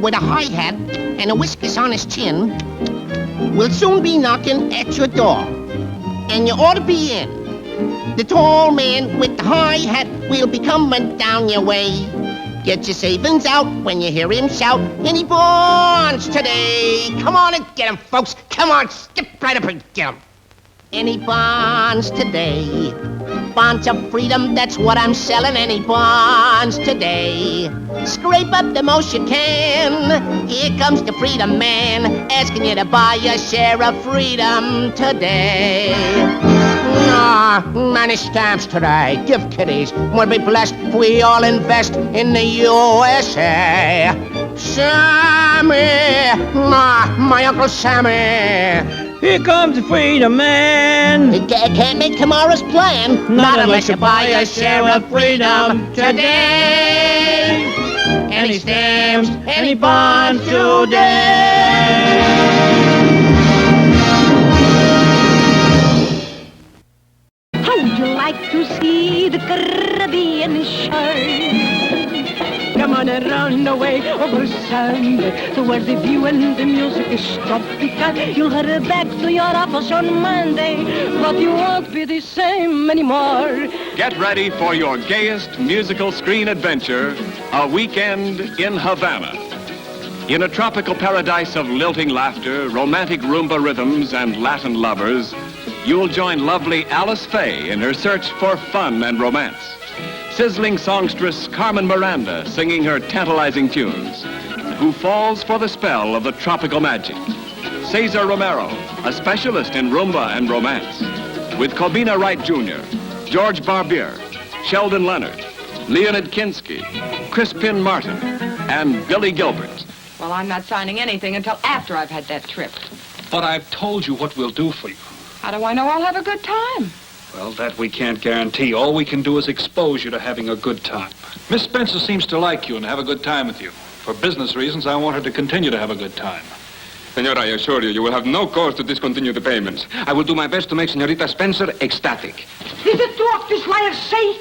with a hi-hat and a whiskers on his chin will soon be knocking at your door, and you ought to be in. The tall man with the high hat will be coming down your way. Get your savings out when you hear him shout, any bonds today? Come on and get him, folks. Come on, skip right up and get him. Any bonds today? Bonds of freedom, that's what I'm selling. Any bonds today? Scrape up the most you can. Here comes the freedom man, asking you to buy your share of freedom today. Many stamps today. Give kiddies. We'll be blessed if we all invest in the USA. Sammy, my Uncle Sammy. Here comes the freedom man. Can't make tomorrow's plan. Not unless you buy a share of freedom today. Any stamps, any bonds today. How would you like to see the Caribbean shore? Come on and run away over sand to where the view and the music is tropical. You'll hurry back to your office on Monday, but you won't be the same anymore. Get ready for your gayest musical screen adventure, A Weekend in Havana. In a tropical paradise of lilting laughter, romantic rumba rhythms, and Latin lovers, you'll join lovely Alice Faye in her search for fun and romance. Sizzling songstress Carmen Miranda singing her tantalizing tunes, who falls for the spell of the tropical magic. Cesar Romero, a specialist in rumba and romance, with Cobina Wright Jr., George Barbier, Sheldon Leonard, Leonid Kinski, Crispin Martin, and Billy Gilbert. Well, I'm not signing anything until after I've had that trip. But I've told you what we'll do for you. How do I know I'll have a good time? Well, that we can't guarantee. All we can do is expose you to having a good time. Miss Spencer seems to like you and have a good time with you. For business reasons, I want her to continue to have a good time. Senora, I assure you, you will have no cause to discontinue the payments. I will do my best to make Senorita Spencer ecstatic. Did the talk this liar say?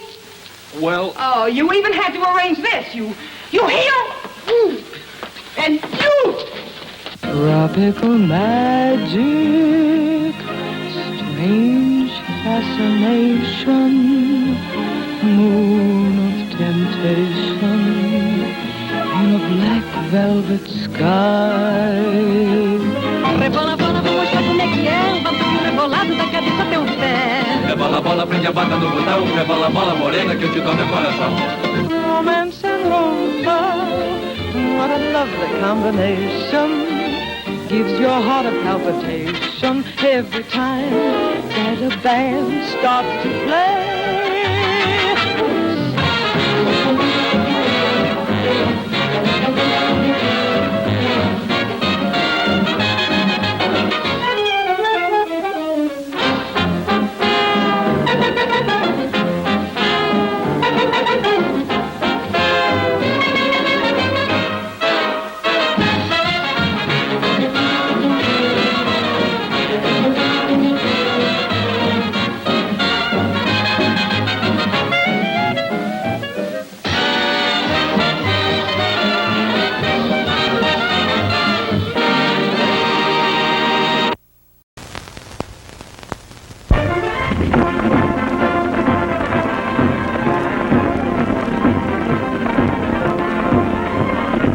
Well... Oh, you even had to arrange this. You hear? And you! Tropical magic, strange fascination, moon of temptation, in a black velvet sky. Rebola, bola, vou mostrar como é que é, bota o rebolado da cabeça até o pé. Rebola, bola, prende a bata no botão, rebola, bola morena que eu te dou meu coração. Romance and rumba, what a lovely combination. Gives your heart a palpitation every time that a band starts to play.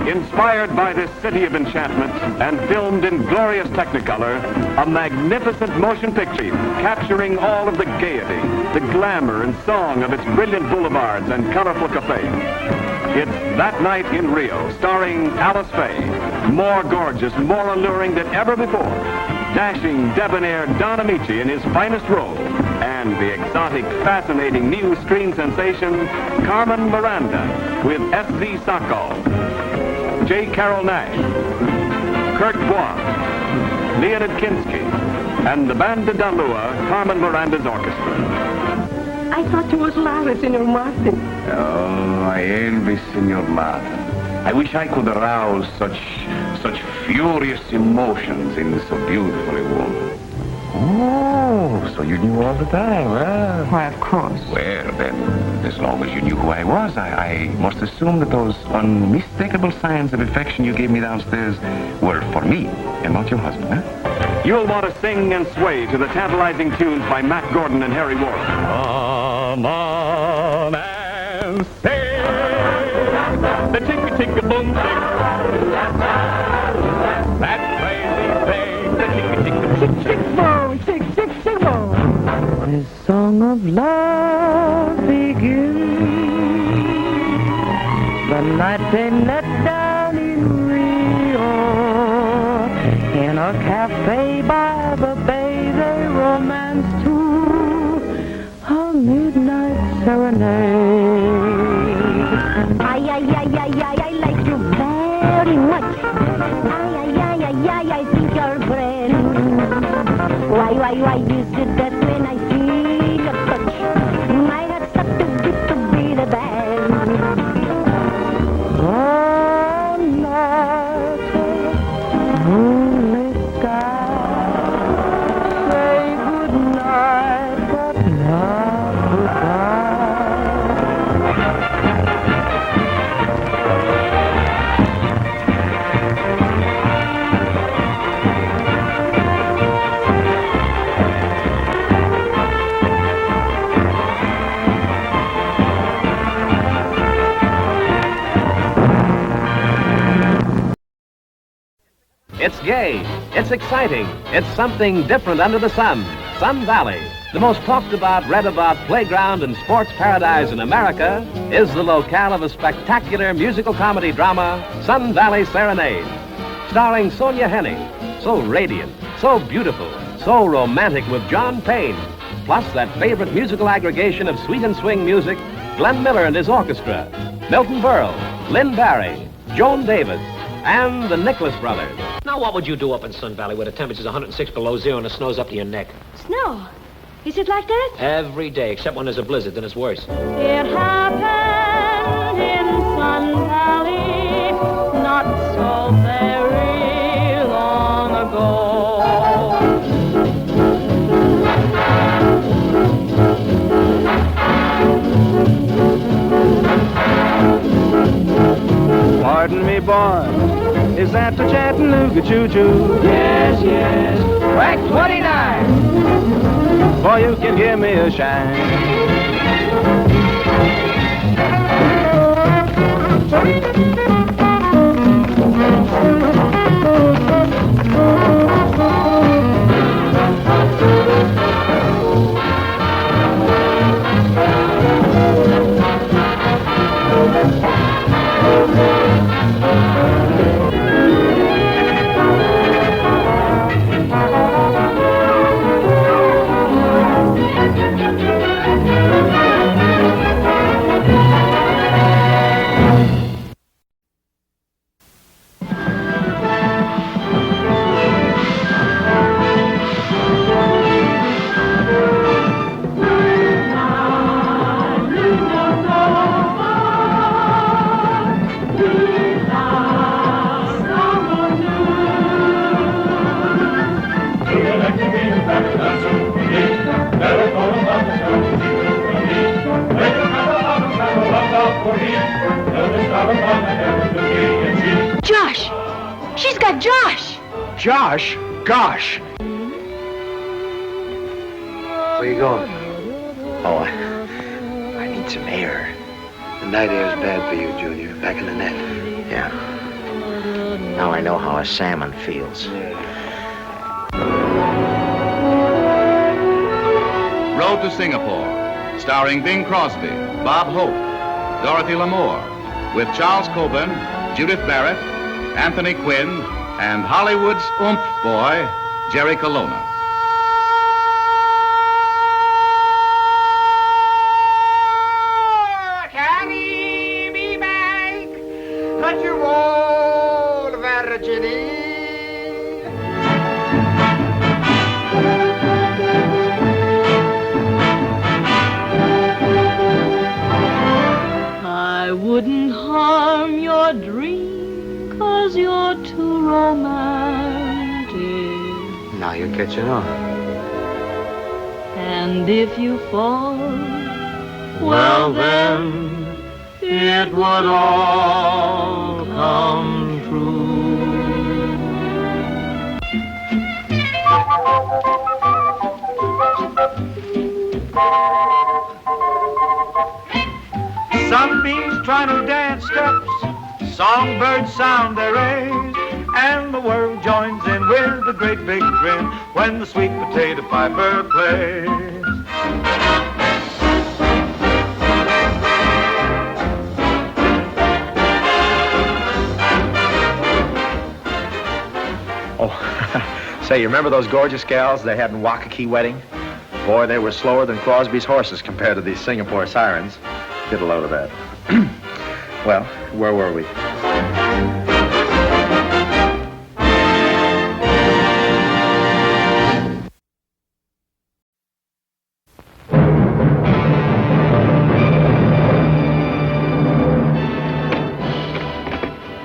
Inspired by this city of enchantment and filmed in glorious Technicolor, a magnificent motion picture capturing all of the gaiety, the glamour and song of its brilliant boulevards and colorful cafes. It's That Night in Rio, starring Alice Faye, more gorgeous, more alluring than ever before, dashing, debonair Don Amici in his finest role, and the exotic, fascinating new screen sensation, Carmen Miranda, with S.Z. Sakal, J. Carol Nash, Kurt Bois, Leonid Kinski, and the Banda da Lua, Carmen Miranda's orchestra. I thought you was Lara, Senor Martin. Oh, I envy Senor Martin. I wish I could arouse such furious emotions in so beautiful a woman. Oh, so you knew all the time, huh? Why, of course. Well, then, as long as you knew who I was, I must assume that those unmistakable signs of affection you gave me downstairs were for me and not your husband, huh? You'll want to sing and sway to the tantalizing tunes by Matt Gordon and Harry Warren. Come on and sing the tick-a-tick-a-boom tick. That crazy thing, the tick-a-tick-a-boom tick. This song of love begins the night they let down in Rio. In a cafe by the bay they romance to a midnight serenade. I like you very much. I think you're brand. Why is it that when I feel your touch, my heart starts to beat to the band? Oh, night, moonlit sky, say good night, but not It's gay, it's exciting, it's something different under the sun. Sun Valley, the most talked about, read about playground and sports paradise in America, is the locale of a spectacular musical comedy drama, Sun Valley Serenade. Starring Sonia Henning, so radiant, so beautiful, so romantic with John Payne, plus that favorite musical aggregation of sweet and swing music, Glenn Miller and his orchestra, Milton Berle, Lynn Barry, Joan Davis, and the Nicholas Brothers. Now, what would you do up in Sun Valley where the temperature's 106 below zero and the snow's up to your neck? Snow? Is it like that? Every day, except when there's a blizzard, then it's worse. It happened in Sun Valley not so very long ago. Pardon me, boy, is that the Chattanooga choo-choo? Yes, yes. Track 29. Boy, you can give me a shine. Josh! She's got Josh! Josh? Gosh! Where you going? Oh, I need some air. The night air's bad for you, Junior. Back in the net. Yeah. Now I know how a salmon feels. Road to Singapore, starring Bing Crosby, Bob Hope, Dorothy Lamour, with Charles Coburn, Judith Barrett, Anthony Quinn, and Hollywood's oomph boy, Jerry Colonna. Can he be back? Cut your old virginity. I wouldn't harm your dream, 'cause you're too romantic. Now you're catching on. And if you fall, well then, it would all come true. Sunbeams trying to dance steps, songbirds sound their A's, and the world joins in with a great big grin when the sweet potato piper plays. Oh, say, you remember those gorgeous gals they had in Waikiki wedding? Boy, they were slower than Crosby's horses compared to these Singapore sirens. Get a load of that. Well, where were we?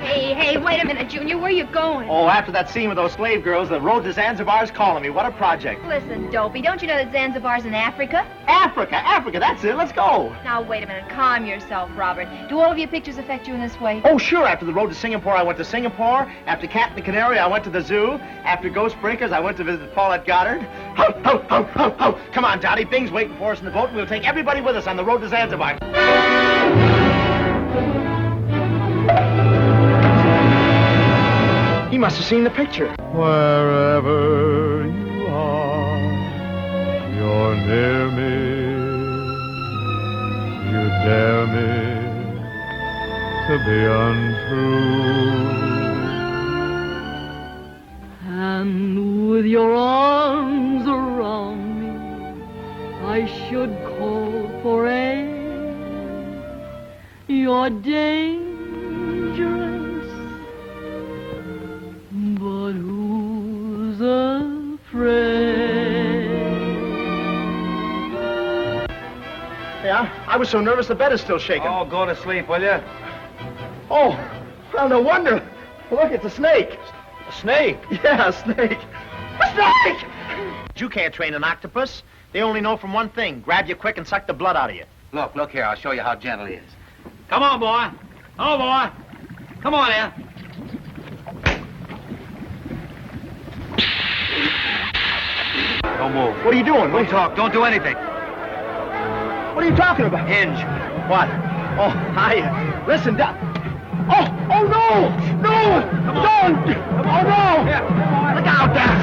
Hey, wait a minute, Junior. Where you going? Oh, after that scene with those slave girls, the road to Zanzibar's calling me. What a project. Listen, Dopey, don't you know that Zanzibar's in Africa? Africa, that's it. Let's go. Now, wait a minute. Calm yourself, Robert. Do all of your pictures affect you in this way? Oh, sure. After the road to Singapore, I went to Singapore. After Cat and the Canary, I went to the zoo. After Ghost Breakers, I went to visit Paulette Goddard. Ho, ho, ho, ho, ho. Come on, Dottie. Bing's waiting for us in the boat, and we'll take everybody with us on the road to Zanzibar. He must have seen the picture. Wherever you are, you're near me. You dare me to be untrue. and with your arms around me, I should call for aid. You're dangerous, but who's afraid? Yeah, I was so nervous the bed is still shaking. Oh, go to sleep, will you? Oh, well, no wonder. Look, it's a snake. A snake? Yeah, a snake. A snake! You can't train an octopus. They only know from one thing. Grab you quick and suck the blood out of you. Look here. I'll show you how gentle he is. Come on, boy. Oh, boy. Come on here. Don't move. What are you doing? Don't talk. Don't do anything. What are you talking about? Hinge. What? Oh, hi. Listen, Doc. Oh, no! No! Don't! Oh, no! Here, look out there!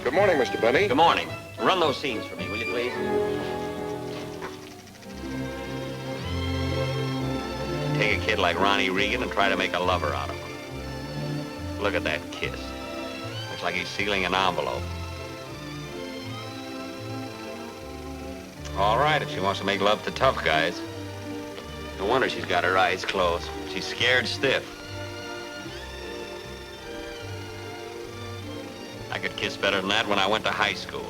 Good morning, Mr. Benny. Good morning. Run those scenes for me, will you, please? Take a kid like Ronnie Reagan and try to make a lover out of him. Look at that kiss. Looks like he's sealing an envelope. All right, if she wants to make love to tough guys. No wonder she's got her eyes closed. She's scared stiff. I could kiss better than that when I went to high school.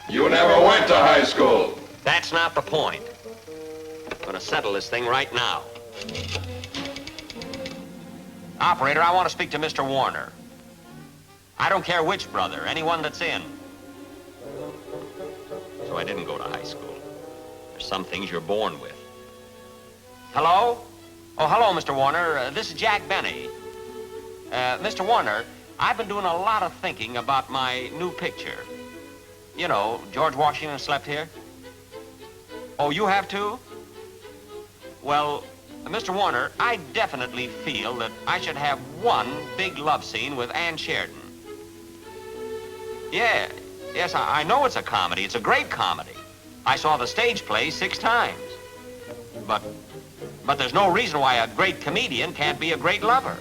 You never went to high school. That's not the point. I'm gonna settle this thing right now. Operator, I want to speak to Mr. Warner. I don't care which brother, anyone that's in. So I didn't go to high school. There's some things you're born with. Hello? Oh, hello, Mr. Warner. This is Jack Benny. Mr. Warner, I've been doing a lot of thinking about my new picture. You know, George Washington Slept Here. Oh, you have too? Well, Mr. Warner, I definitely feel that I should have one big love scene with Ann Sheridan. Yeah, yes, I know it's a comedy. It's a great comedy. I saw the stage play 6 times. But there's no reason why a great comedian can't be a great lover.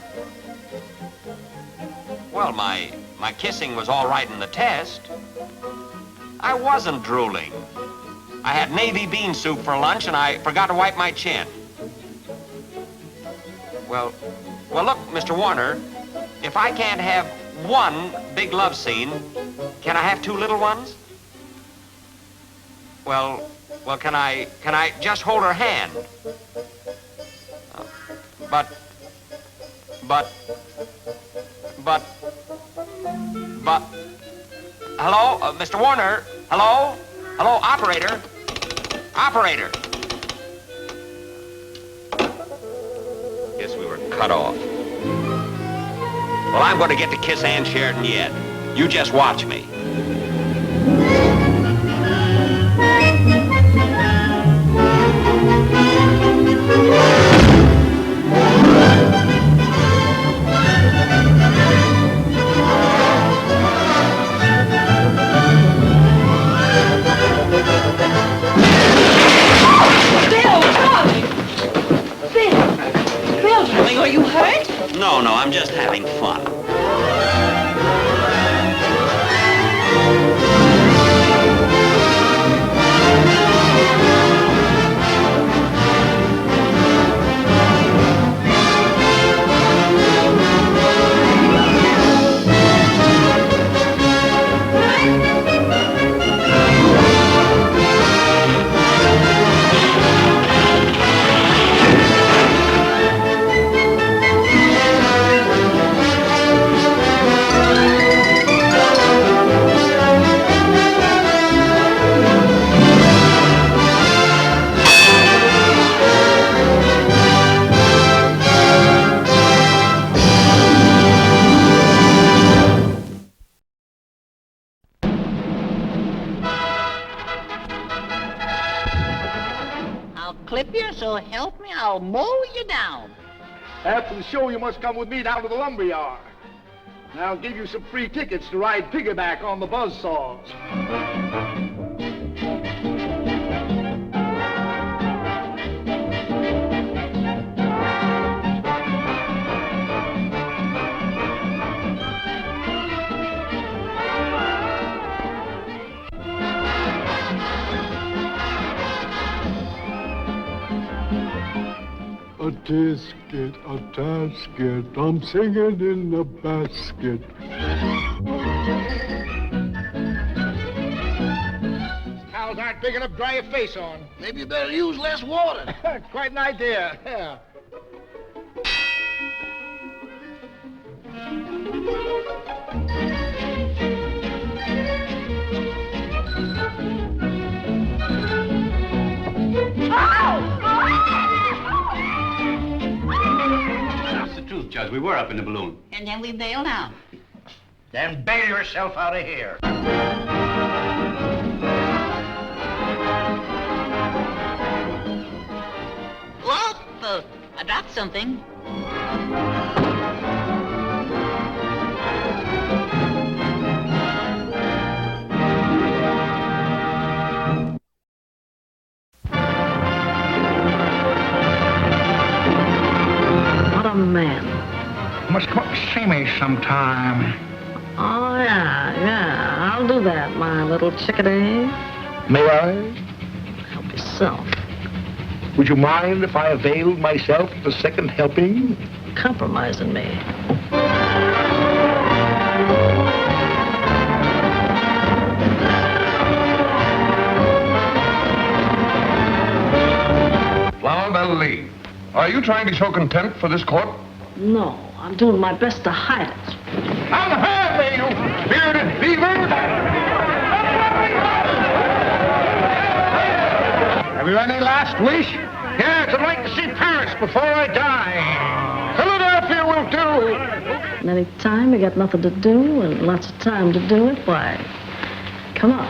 Well, my kissing was all right in the test. I wasn't drooling. I had navy bean soup for lunch, and I forgot to wipe my chin. Well, look, Mr. Warner, if I can't have one big love scene, can I have two little ones? Well, can I just hold her hand? But, hello, Mr. Warner? Hello? Hello, operator? Operator? Guess we were cut off. Well, I'm going to get to kiss Ann Sheridan yet. You just watch me. Are you hurt? No, I'm just having fun. Clip you, so help me, I'll mow you down. After the show, you must come with me down to the lumber yard. And I'll give you some free tickets to ride piggyback on the buzzsaws. A tisket, a tasket, I'm singing in the basket. Towels aren't big enough to dry your face on. Maybe you better use less water. Quite an idea, yeah. That's the truth, Judge. We were up in the balloon. And then we bailed out. Then bail yourself out of here. Whoop! I dropped something. What a man. Must come up and see me sometime. Oh, yeah, I'll do that, my little chickadee. May I? Help yourself. Would you mind if I availed myself of a second helping? Compromising me. Flower Belle Lee, are you trying to show contempt for this court? No, I'm doing my best to hide it. Unhappy, you bearded beaver! Have you any last wish? Yes, I'd like to see Paris before I die. Philadelphia will do. And any time you got nothing to do and lots of time to do it, why, come on.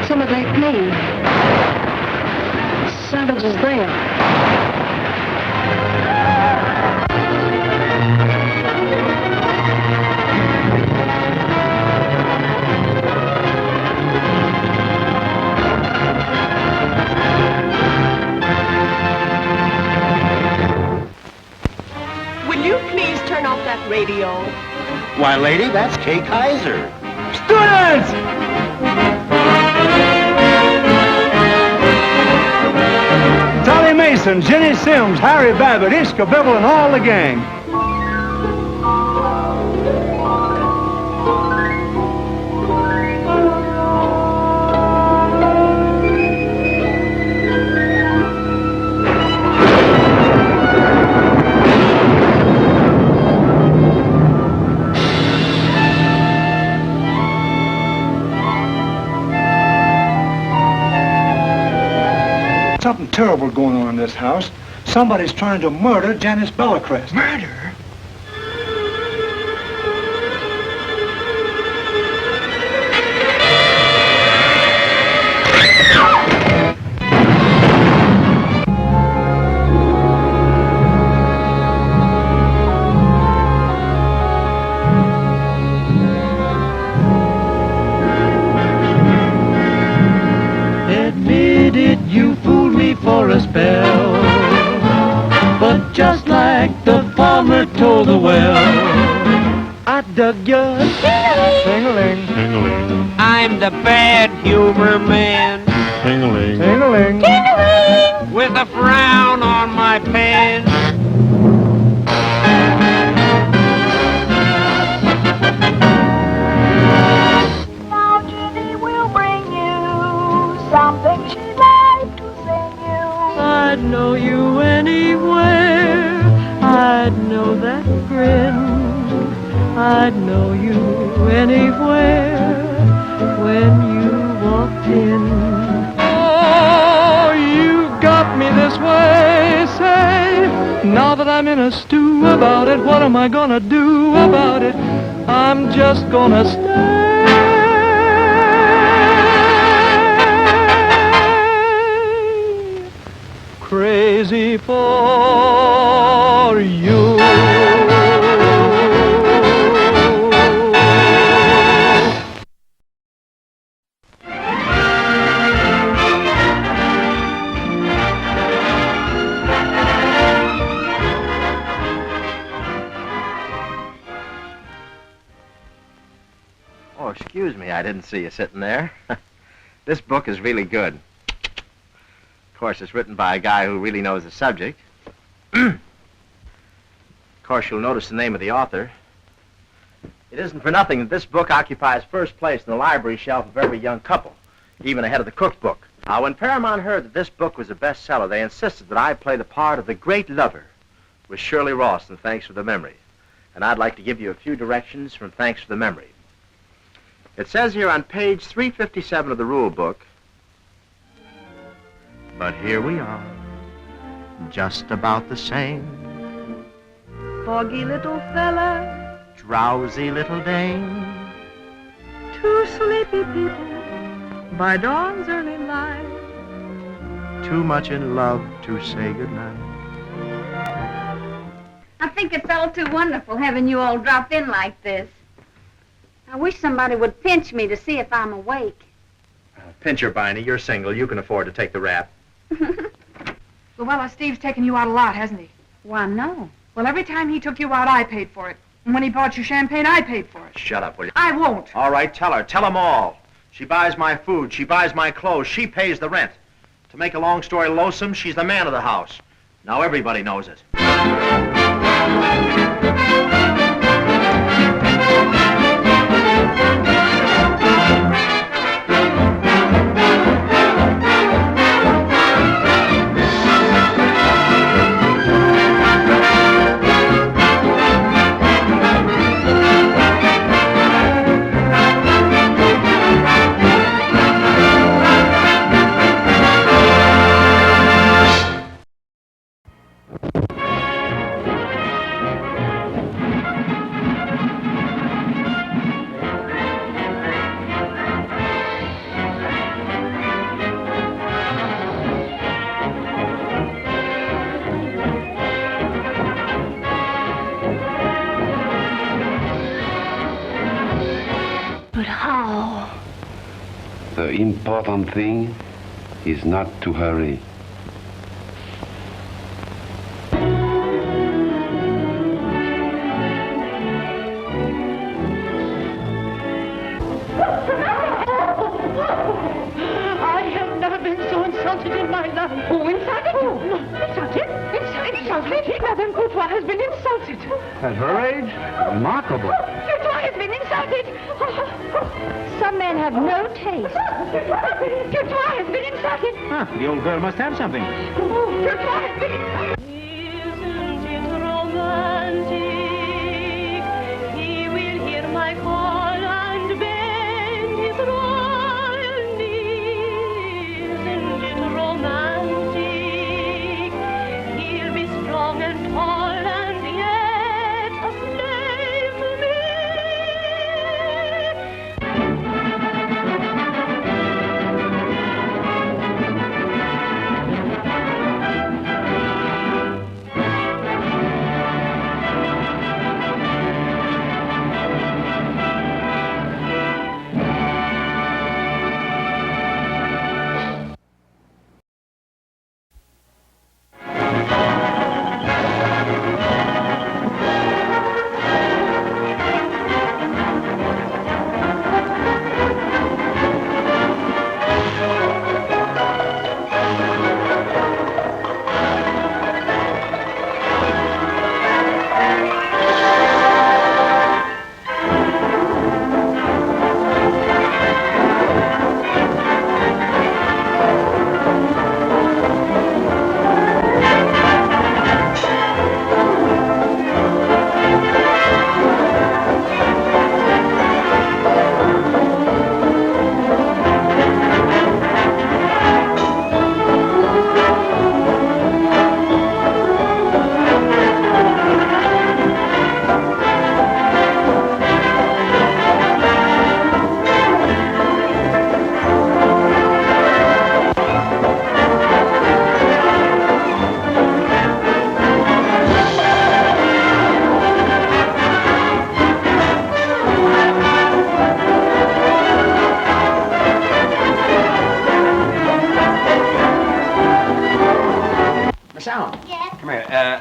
Intimidate me. Savage as they are. radio. Why, lady, that's Kay Kaiser. Students! Tully Mason, Jenny Sims, Harry Babbitt, Ishka Bibble, and all the gang. Something terrible going on in this house. Somebody's trying to murder Janice Bellecrest. Murder? Admit it, you fooled me for a spell. But just like the farmer told the well, I dug your Ting-a-ling. Ting-a-ling. I'm the bad humor man. Ting-a-ling. Ting-a-ling. Ting-a-ling. With a frown on my pen. Now Jenny will bring you something she'd like to sing you. I'd know you anywhere. I'd know that grin. I'd know you anywhere when you walked in. Oh, you got me this way, say. Now that I'm in a stew about it, what am I gonna do about it? I'm just gonna stay. Crazy for you. Oh, excuse me, I didn't see you sitting there. This book is really good. Of course, it's written by a guy who really knows the subject. Of course, you'll notice the name of the author. It isn't for nothing that this book occupies first place in the library shelf of every young couple, even ahead of the cookbook. Now, when Paramount heard that this book was a bestseller, they insisted that I play the part of the great lover with Shirley Ross in Thanks for the Memory. And I'd like to give you a few directions from Thanks for the Memory. It says here on page 357 of the rule book, but here we are, just about the same. Foggy little fella, Drowsy little dame, two sleepy people by dawn's early light. too much in love to say goodnight. I think it's all too wonderful having you all drop in like this. I wish somebody would pinch me to see if I'm awake. Pinch her, Biney. You're single. You can afford to take the rap. Luella, Steve's taken you out a lot, hasn't he? Why, no. Well, every time he took you out, I paid for it. And when he bought you champagne, I paid for it. Shut up, will you? I won't. All right, tell her. Tell them all. She buys my food. She buys my clothes. She pays the rent. To make a long story lonesome, she's the man of the house. Now everybody knows it. The important thing is not to hurry. insulted in my life. Who insulted you? No, insulted? Insulted? Madame Courtois has been insulted. At her age? Remarkable. Courtois has been insulted. Some men have no taste. Courtois has been insulted. Huh, the old girl must have something. Courtois has been insulted. Isn't it romantic? He will hear my call and bend his royal knee. Isn't it romantic? He'll be strong and tall and yet a slave to me.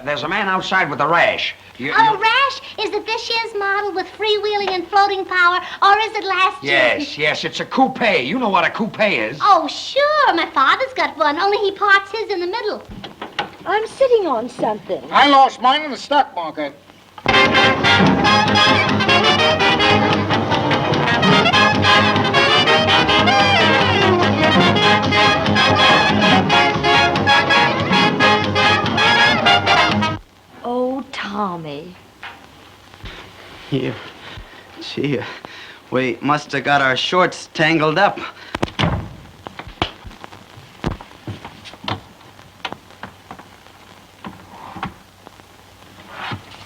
There's a man outside with a rash. Rash? Is it this year's model with freewheeling and floating power, or is it last year's? Yes, it's a coupe. You know what a coupe is. Oh, sure. My father's got one, only he parks his in the middle. I'm sitting on something. I lost mine in the stock market. Oh, Tommy. Here. Gee, we must have got our shorts tangled up.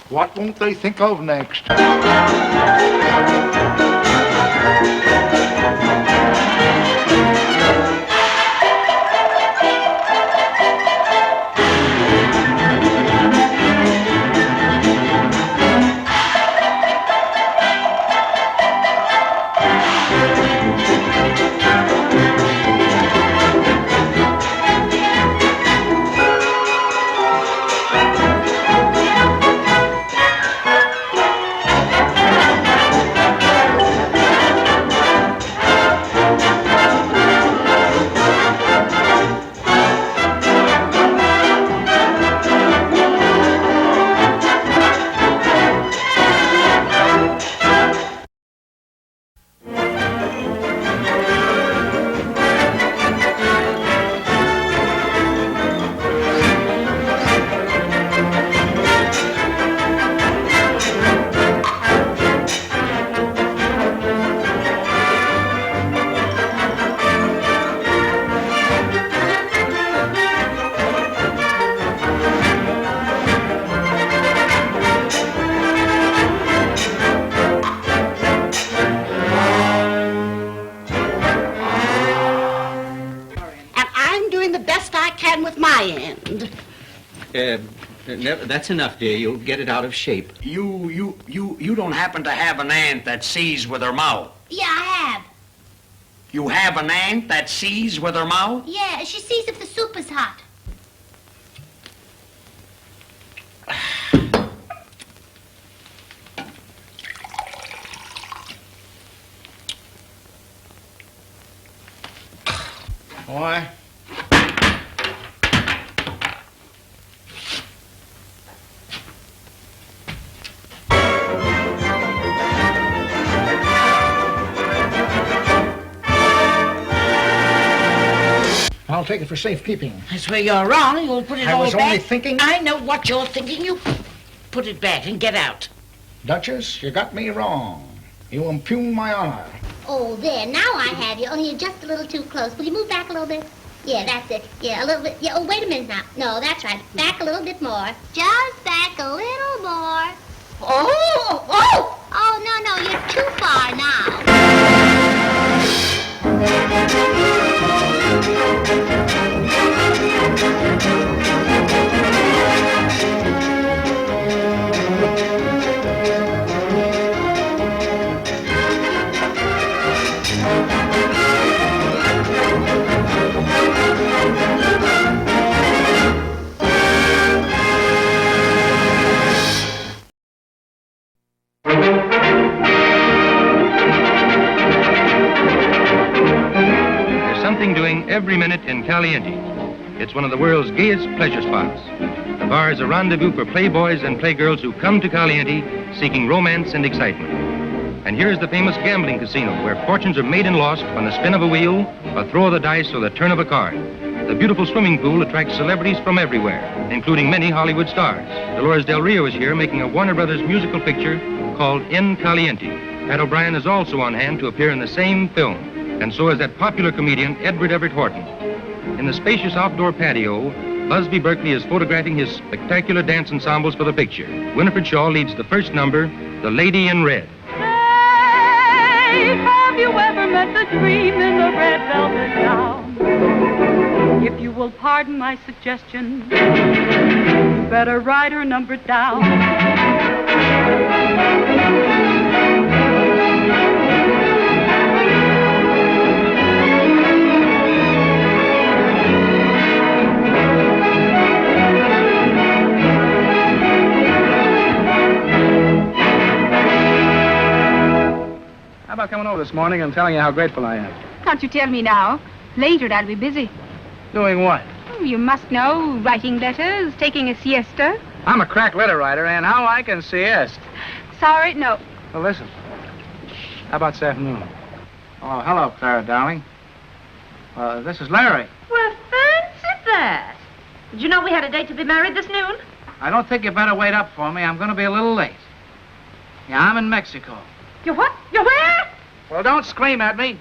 What won't they think of next? That's enough, dear. You'll get it out of shape. You don't happen to have an aunt that sees with her mouth? Yeah, I have. You have an aunt that sees with her mouth? Yeah, she sees if the soup is hot. Why? take it for safekeeping. That's where you're wrong. You'll put it I all was back. only thinking... I know what you're thinking. You put it back and get out. Duchess, you got me wrong. You impugn my honor. Oh, there. Now I have you. Only you're just a little too close. Will you move back a little bit? Yeah, that's it. Yeah, a little bit. Yeah, oh, wait a minute now. No, that's right. Back a little bit more. Just back a little more. Oh! Oh! Oh, no, you're too far now. Something doing every minute in Caliente. It's one of the world's gayest pleasure spots. The bar is a rendezvous for playboys and playgirls who come to Caliente seeking romance and excitement. And here's the famous gambling casino where fortunes are made and lost on the spin of a wheel, a throw of the dice, or the turn of a card. The beautiful swimming pool attracts celebrities from everywhere, including many Hollywood stars. Dolores Del Rio is here making a Warner Brothers musical picture called In Caliente. Pat O'Brien is also on hand to appear in the same film, and so is that popular comedian Edward Everett Horton. In the spacious outdoor patio, Busby Berkeley is photographing his spectacular dance ensembles for the picture. Winifred Shaw leads the first number, The Lady in Red. Say, have you ever met the dream in the red velvet gown? If you will pardon my suggestion, you better write her number down. How about coming over this morning and telling you how grateful I am? Can't you tell me now? Later, I'll be busy. Doing what? Oh, you must know, writing letters, taking a siesta. I'm a crack letter writer, and how I can siesta. Sorry, no. Well, listen. How about this afternoon? Oh, hello, Clara, darling. This is Larry. Well, fancy that. Did you know we had a date to be married this noon? I don't think you better wait up for me. I'm going to be a little late. Yeah, I'm in Mexico. You what? You where? Well, don't scream at me.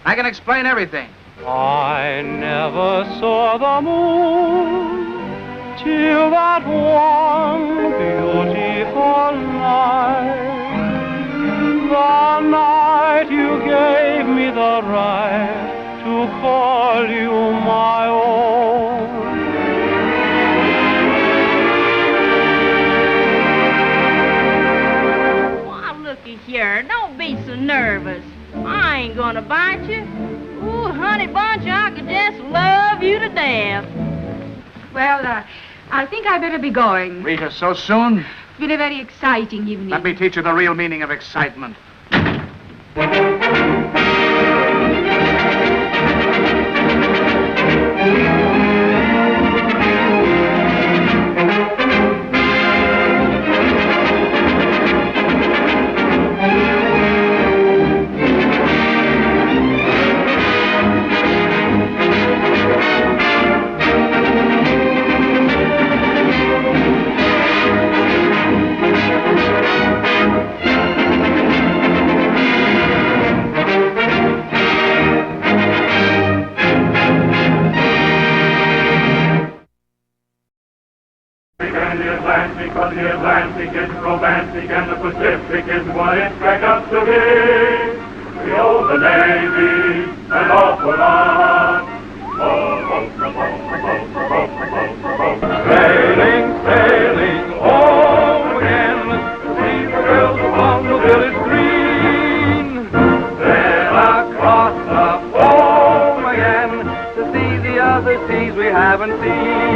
I can explain everything. I never saw the moon till that one beautiful night. The night you gave me the right to call you my own. Well, looky here. Don't be so nervous. I ain't gonna bite you. Ooh, honey bunch, I could just love you to death. Well, I think I better be going. Rita, so soon? It's been a very exciting evening. Let me teach you the real meaning of excitement. Because the Atlantic is romantic and the Pacific is what it's cracked up to be. We owe the Navy an awful lot. Sailing, sailing home again, to see the girls along the village green. Then across the foam again, to see the other seas we haven't seen.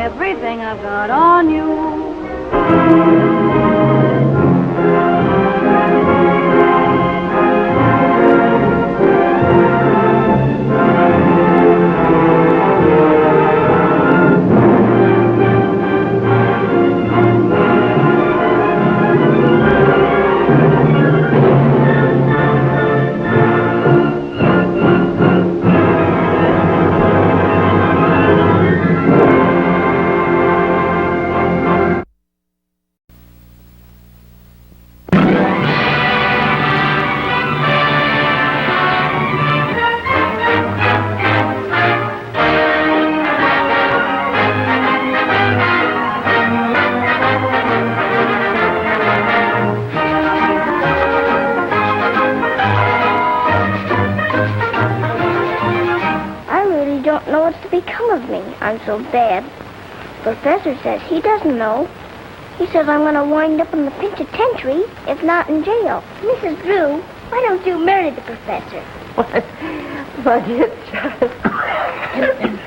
Everything I've got on you. what's to become of me? I'm so bad. Professor says he doesn't know. He says I'm going to wind up in the penitentiary, if not in jail. Mrs. Drew, why don't you marry the professor? What? My dear child.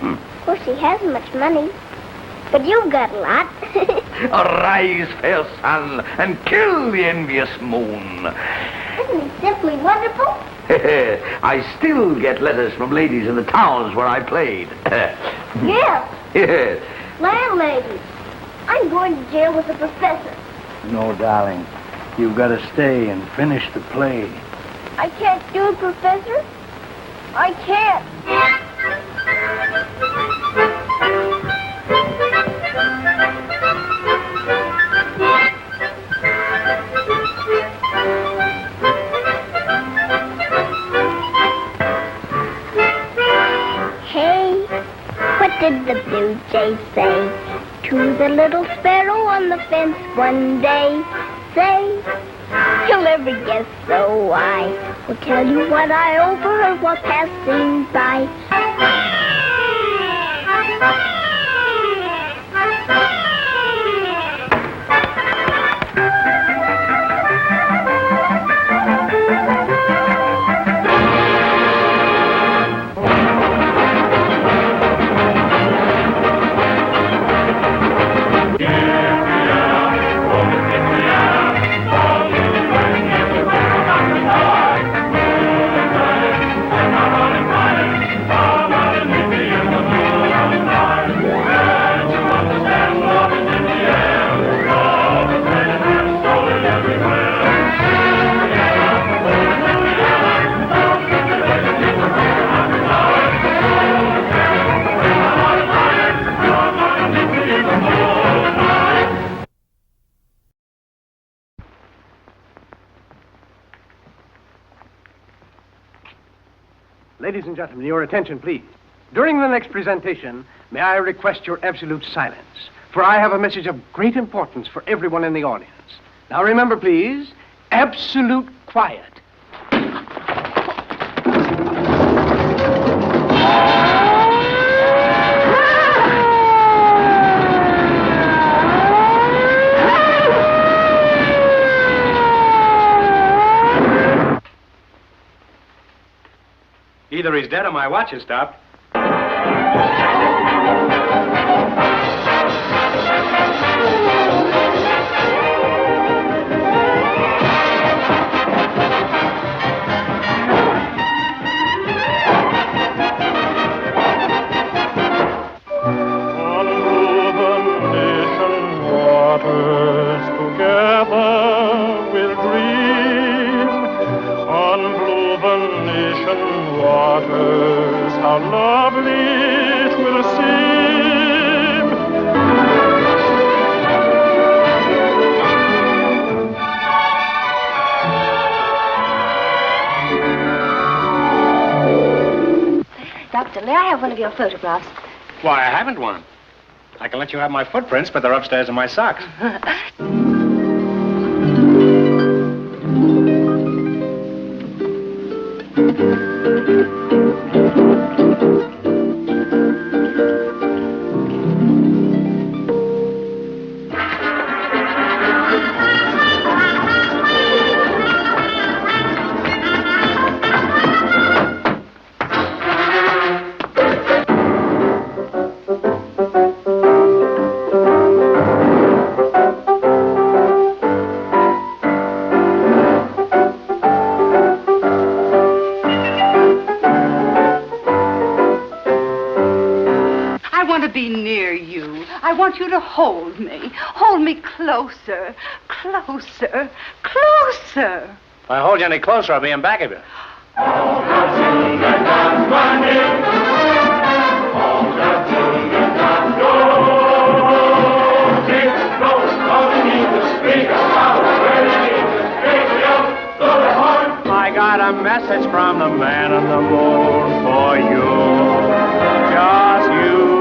Of course, he hasn't much money. But you've got a lot. Arise, fair sun, and kill the envious moon. Isn't he simply wonderful? I still get letters from ladies in the towns where I played. Yes. Yes. Landlady, I'm going to jail with the professor. No, darling. You've got to stay and finish the play. I can't do it, Professor. I can't. Hey, what did the blue jay say to the little sparrow on the fence one day? Say, you'll never guess, so I will tell you what I overheard while passing by. Ladies and gentlemen, your attention, please. During the next presentation, may I request your absolute silence, for I have a message of great importance for everyone in the audience. Now remember, please, absolute quiet. Either he's dead or my watch has stopped. How lovely it will seem. Doctor, may I have one of your photographs? Why, I haven't one. I can let you have my footprints, but they're upstairs in my socks. You to hold me closer, closer, closer. If I hold you any closer, I'll be in back of you. I got a message from the man on the moon for you, just you.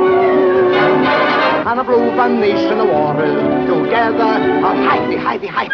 And a blue nation of waters together, hidey, hidey, hidey.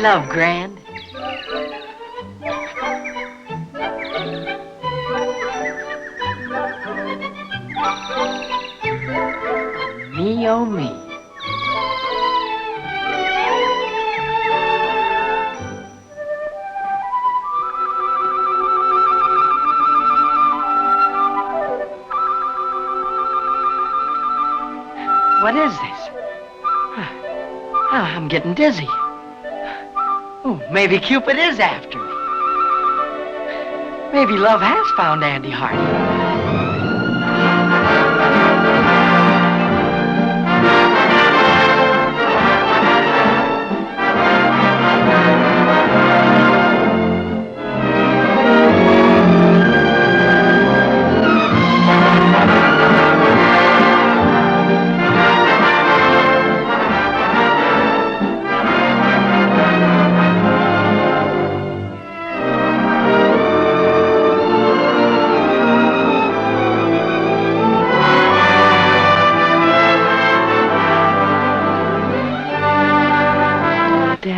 love, Grand? Me, oh me. What is this? I'm getting dizzy. Oh, maybe Cupid is after me. Maybe love has found Andy Hardy.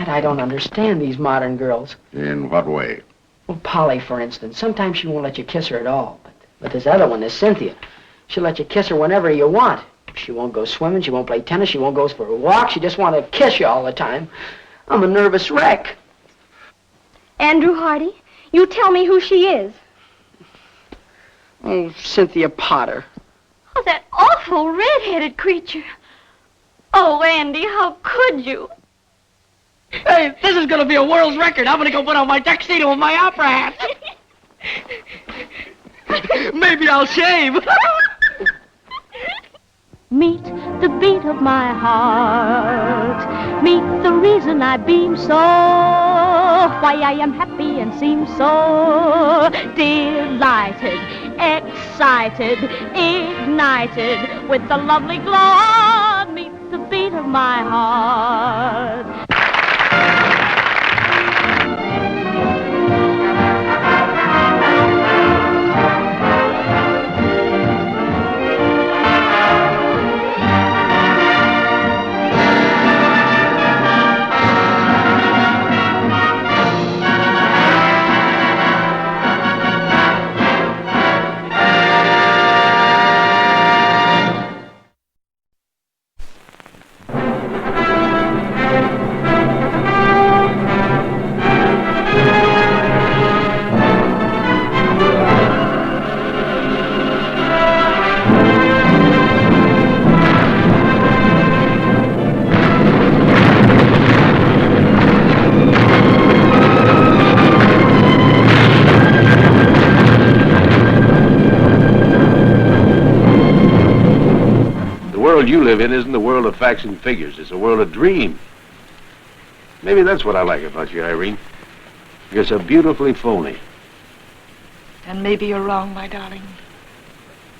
I don't understand these modern girls. In what way? Well, Polly, for instance. Sometimes she won't let you kiss her at all. But this other one, this Cynthia, she'll let you kiss her whenever you want. She won't go swimming. She won't play tennis. She won't go for a walk. She just wants to kiss you all the time. I'm a nervous wreck. Andrew Hardy, you tell me who she is. Oh, Cynthia Potter. Oh, that awful red-headed creature. Oh, Andy, how could you? Hey, this is going to be a world's record. I'm going to go put on my tuxedo and my opera hat. Maybe I'll shave. Meet the beat of my heart. Meet the reason I beam so. Why I am happy and seem so delighted, excited, ignited with the lovely glow. Meet the beat of my heart. The world you live in isn't the world of facts and figures. It's a world of dreams. Maybe that's what I like about you, Irene. You're so beautifully phony. And maybe you're wrong, my darling.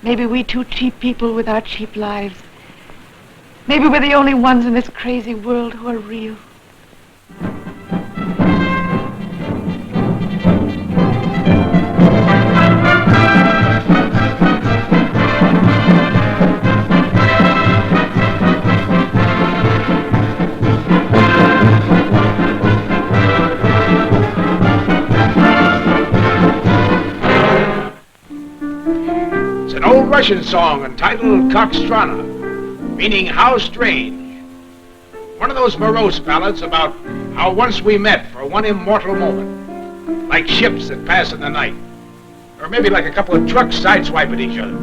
Maybe we two cheap people with our cheap lives. Maybe we're the only ones in this crazy world who are real. Russian song entitled Kokstrana, meaning how strange. One of those morose ballads about how once we met for one immortal moment, like ships that pass in the night, or maybe like a couple of trucks sideswiping each other.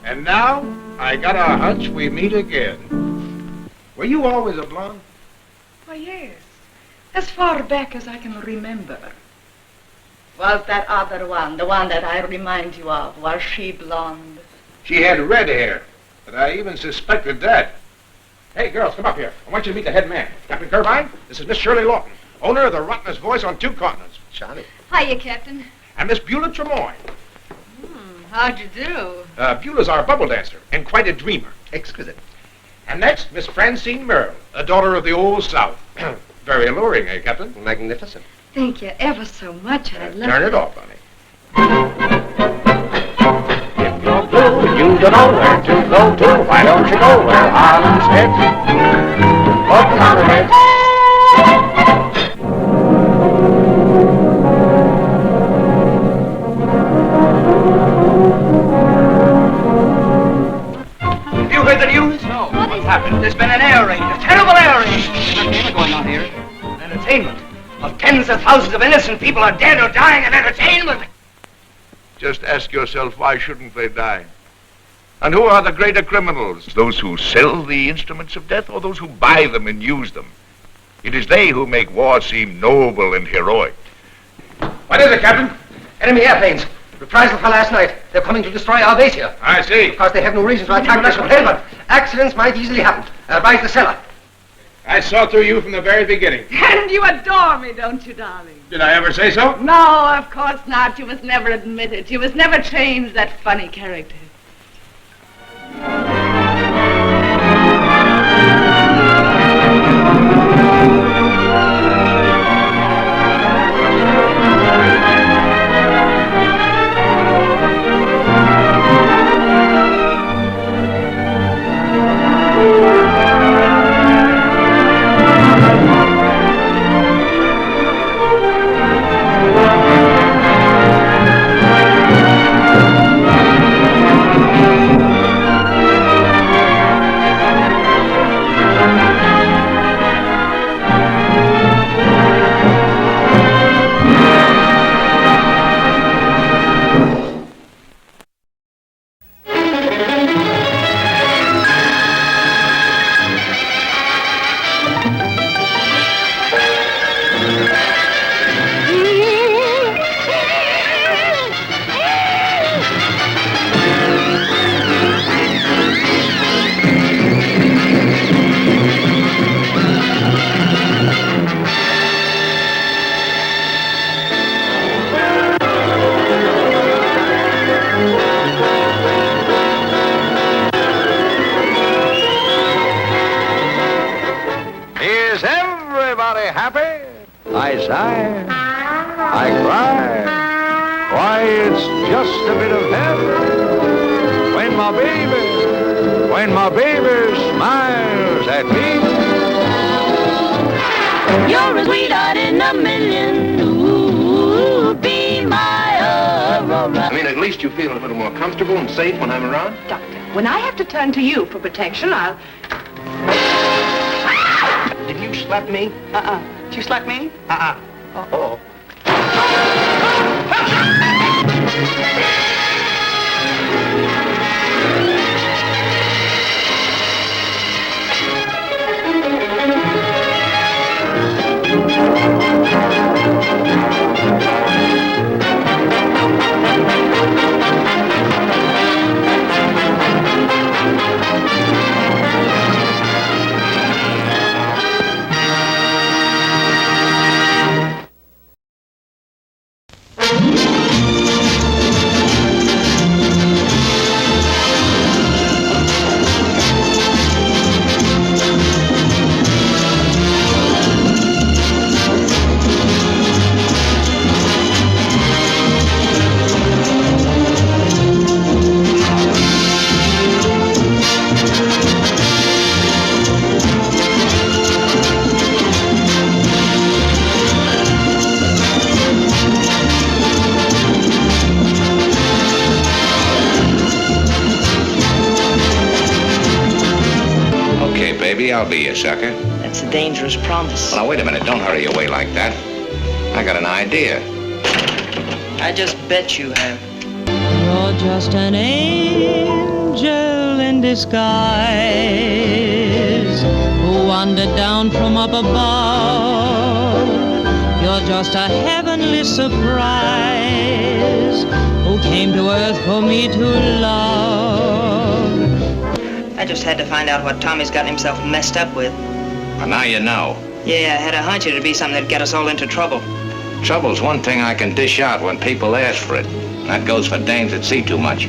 And now, I got a hunch we meet again. Were you always a blonde? Why, yes. As far back as I can remember. Was that other one, the one that I remind you of, was she blonde? She had red hair, but I even suspected that. Hey, girls, come up here. I want you to meet the head man. Captain Kirby, this is Miss Shirley Lawton, owner of the rottenest voice on 2 continents. Charlie. Hiya, Captain. And Miss Beulah Tremoyne. How'd you do? Beulah's our bubble dancer, and quite a dreamer. Exquisite. And next, Miss Francine Merle, a daughter of the Old South. Very alluring, eh, Captain? Magnificent. Thank you ever so much. I'd love Turn it off, honey. If you're blue and you don't know where to go to, why don't you go where Harlem's head? Or Conrad, entertainment. Of tens of thousands of innocent people are dead or dying in entertainment. Just ask yourself, why shouldn't they die? And who are the greater criminals? Those who sell the instruments of death or those who buy them and use them? It is they who make war seem noble and heroic. What is it, Captain? Enemy airplanes. Reprisal for last night. They're coming to destroy our base here. I see. Of course, they have no reason to attack this plane, but accidents might easily happen. Advise the cellar. I saw through you from the very beginning. And you adore me, don't you, darling? Did I ever say so? No, of course not. You must never admit it. You must never change that funny character. I sigh, I cry. Why, it's just a bit of heaven when my baby smiles at me. You're a sweetheart in a million. Ooh, be my Aurora. I mean, at least you feel a little more comfortable and safe when I'm around? Doctor, when I have to turn to you for protection, I'll... Did you slap me? Did you slap me? Uh-oh. I'll be your sucker. That's a dangerous promise. Well, now, wait a minute. Don't hurry away like that. I got an idea. I just bet you have. You're just an angel in disguise who wandered down from up above. You're just a heavenly surprise who came to earth for me to love. I just had to find out what Tommy's gotten himself messed up with. Well, now you know. Yeah, I had a hunch it'd be something that'd get us all into trouble. Trouble's one thing I can dish out when people ask for it. That goes for dames that see too much.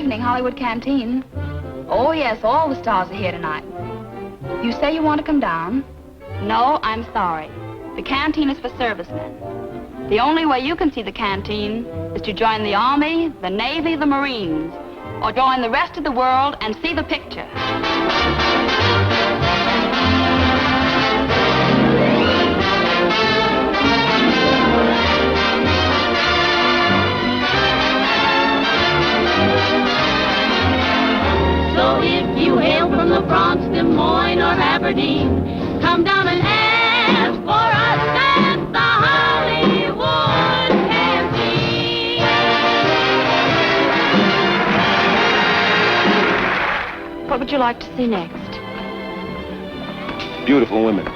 evening, Hollywood Canteen. Oh, yes, all the stars are here tonight. You say you want to come down? No, I'm sorry. The canteen is for servicemen. The only way you can see the canteen is to join the Army, the Navy, the Marines, or join the rest of the world and see the picture. So if you hail from the Bronx, Des Moines, or Aberdeen, come down and ask for us at the Hollywood Canteen. What would you like to see next? Beautiful women.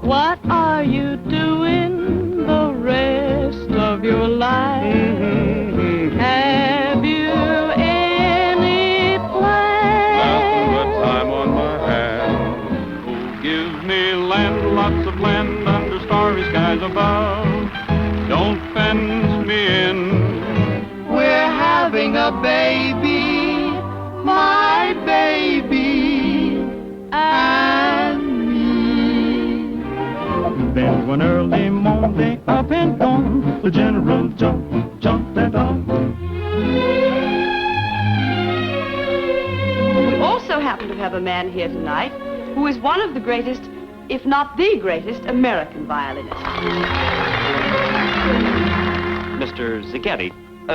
What are you doing the rest of your life? Have you any plans? Nothing but time on my hands. Oh, give me land, lots of land under starry skies above. Don't fence me in. We're having a baby, my baby, and Then one early morning, up and gone, the general jumped and on. We also happen to have a man here tonight who is one of the greatest, if not the greatest, American violinists. Mr. Zaghetti,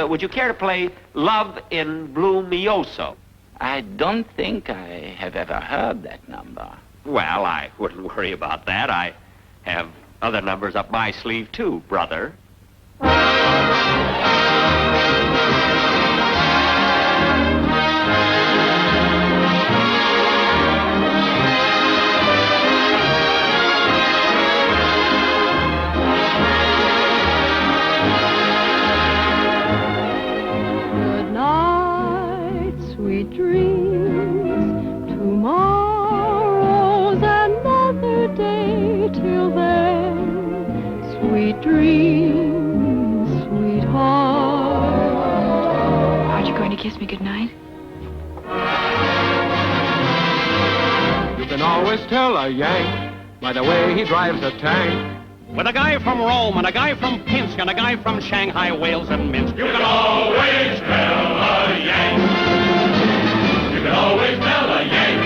would you care to play Love in Blue Mioso? I don't think I have ever heard that number. Well, I wouldn't worry about that. I have other numbers up my sleeve, too, brother. Good night, sweet dreams. Tomorrow's another day. Till then, sweet dreams, sweetheart. Aren't you going to kiss me goodnight? You can always tell a Yank by the way he drives a tank. With a guy from Rome and a guy from Pinsk and a guy from Shanghai, Wales, and Minsk. You can always tell a Yank. You can always tell a Yank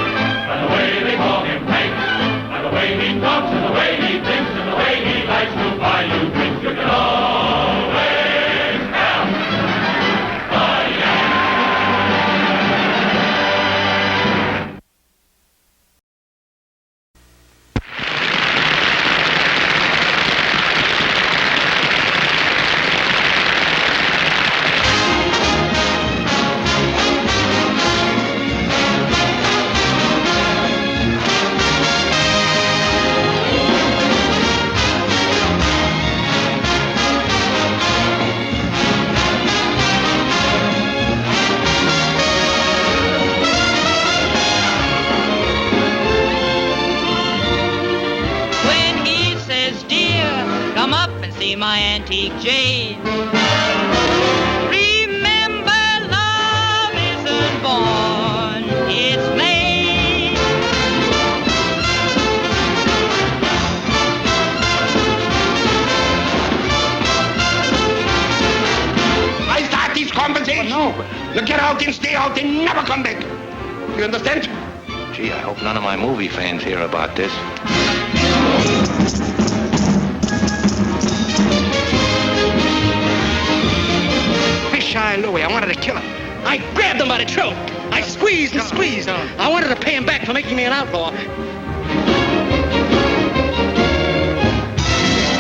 by the way they call him Hank, by the way he talks and the way he thinks and the way he likes to buy you drinks. You can always tell a Yank. When he says, dear, come up and see my antique jade. Remember, love isn't born, it's made. I start these conversations. No. You get out and stay out and never come back. You understand? Gee, I hope none of my movie fans hear about this. Fish-Eye Louie, I wanted to kill him. I grabbed him by the throat. I squeezed and squeezed. I wanted to pay him back for making me an outlaw.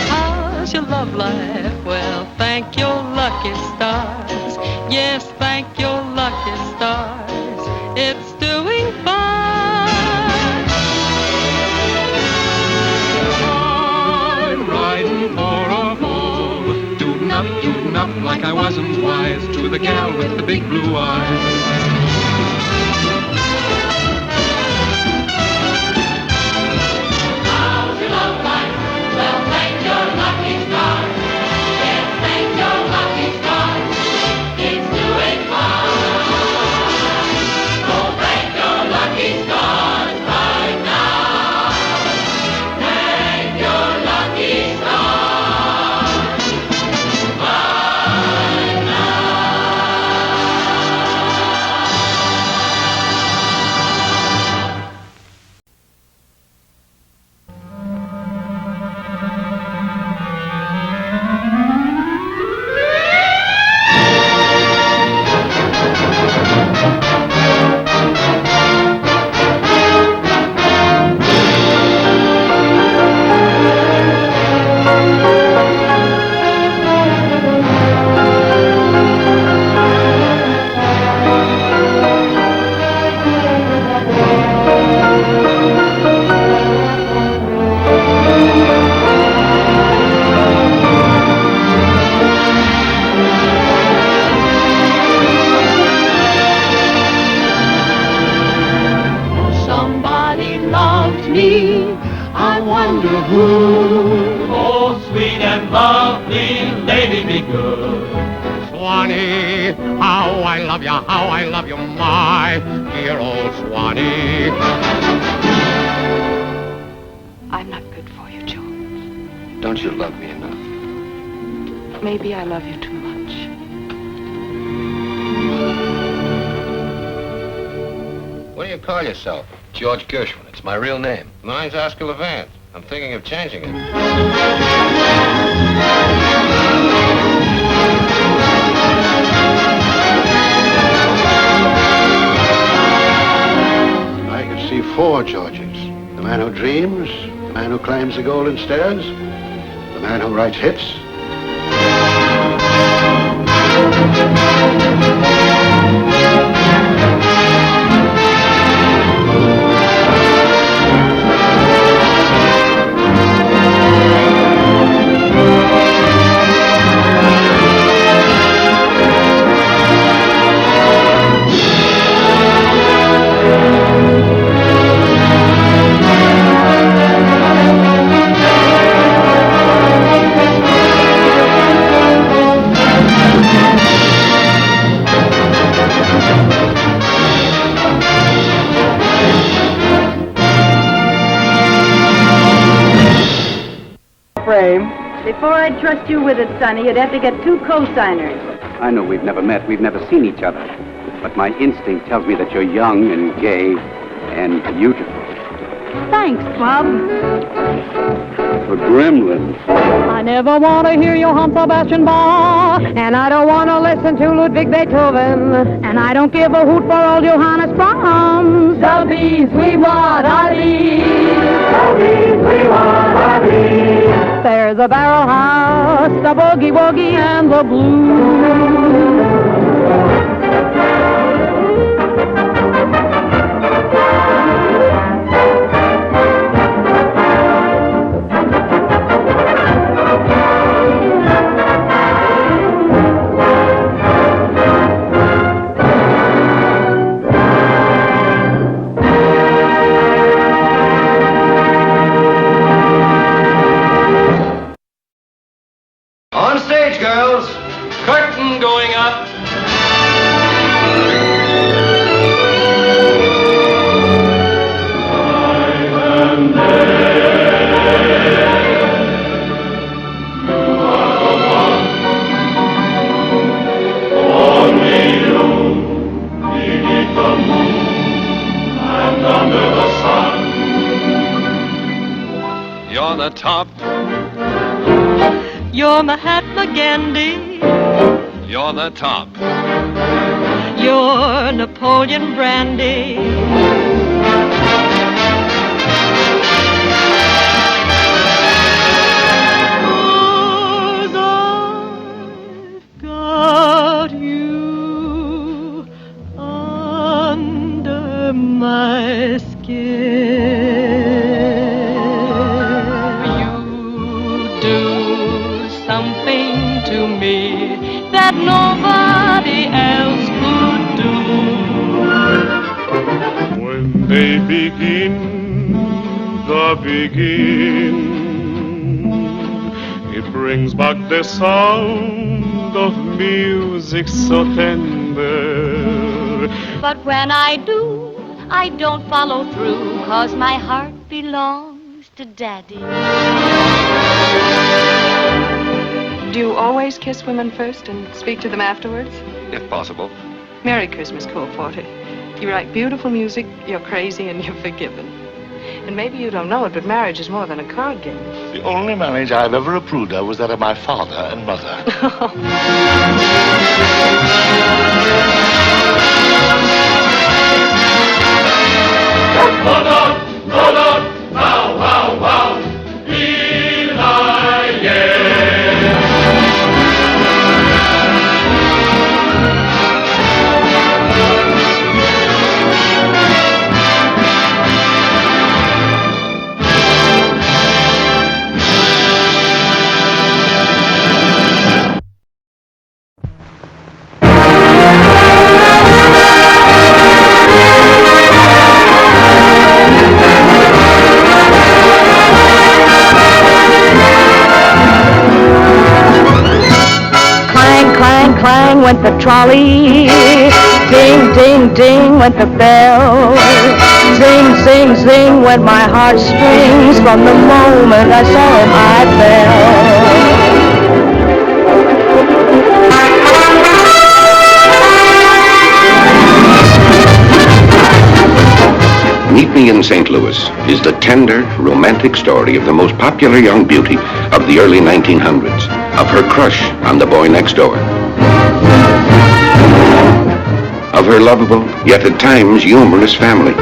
How's your love? love life? Well, thank your lucky stars. Yes, thank your lucky stars. It's doing fine. I'm riding for a home. Tootin' up like I wasn't wise to the gal with the big blue eyes. Maybe I love you too much. What do you call yourself? George Gershwin. It's my real name. Mine's Oscar Levant. I'm thinking of changing it. I could see four Georges. The man who dreams, the man who climbs the golden stairs, the man who writes hits, Before I'd trust you with it, Sonny, you'd have to get two co-signers. I know we've never met, we've never seen each other. But my instinct tells me that you're young and gay and beautiful. Thanks, Bob. For Gremlin. I never want to hear Johann Sebastian Bach, and I don't want to listen to Ludwig Beethoven, and I don't give a hoot for old Johannes Brahms. The bees we want are these. The bees we want are these. There's a barrel house, the boogie woogie, and the blues. On stage, girls. Curtain going up. You're the top. You're Mahatma Gandhi. You're the top. You're Napoleon Brandy. Ooh, something to me that nobody else could do. When they begin, the begin, it brings back the sound of music so tender. But when I do, I don't follow through, 'cause my heart belongs to Daddy. Do you always kiss women first and speak to them afterwards? If possible. Merry Christmas, Cole Porter. You write beautiful music, you're crazy, and you're forgiven. And maybe you don't know it, but marriage is more than a card game. The only marriage I've ever approved of was that of my father and mother. Hold on, wow, wow, wow, Eli, yeah. Clang went the trolley, ding, ding, ding went the bell. Zing, zing, zing went my heartstrings. From the moment I saw him, I fell. Meet Me in St. Louis is the tender, romantic story of the most popular young beauty of the early 1900s, of her crush on the boy next door. Of her lovable, yet at times humorous family.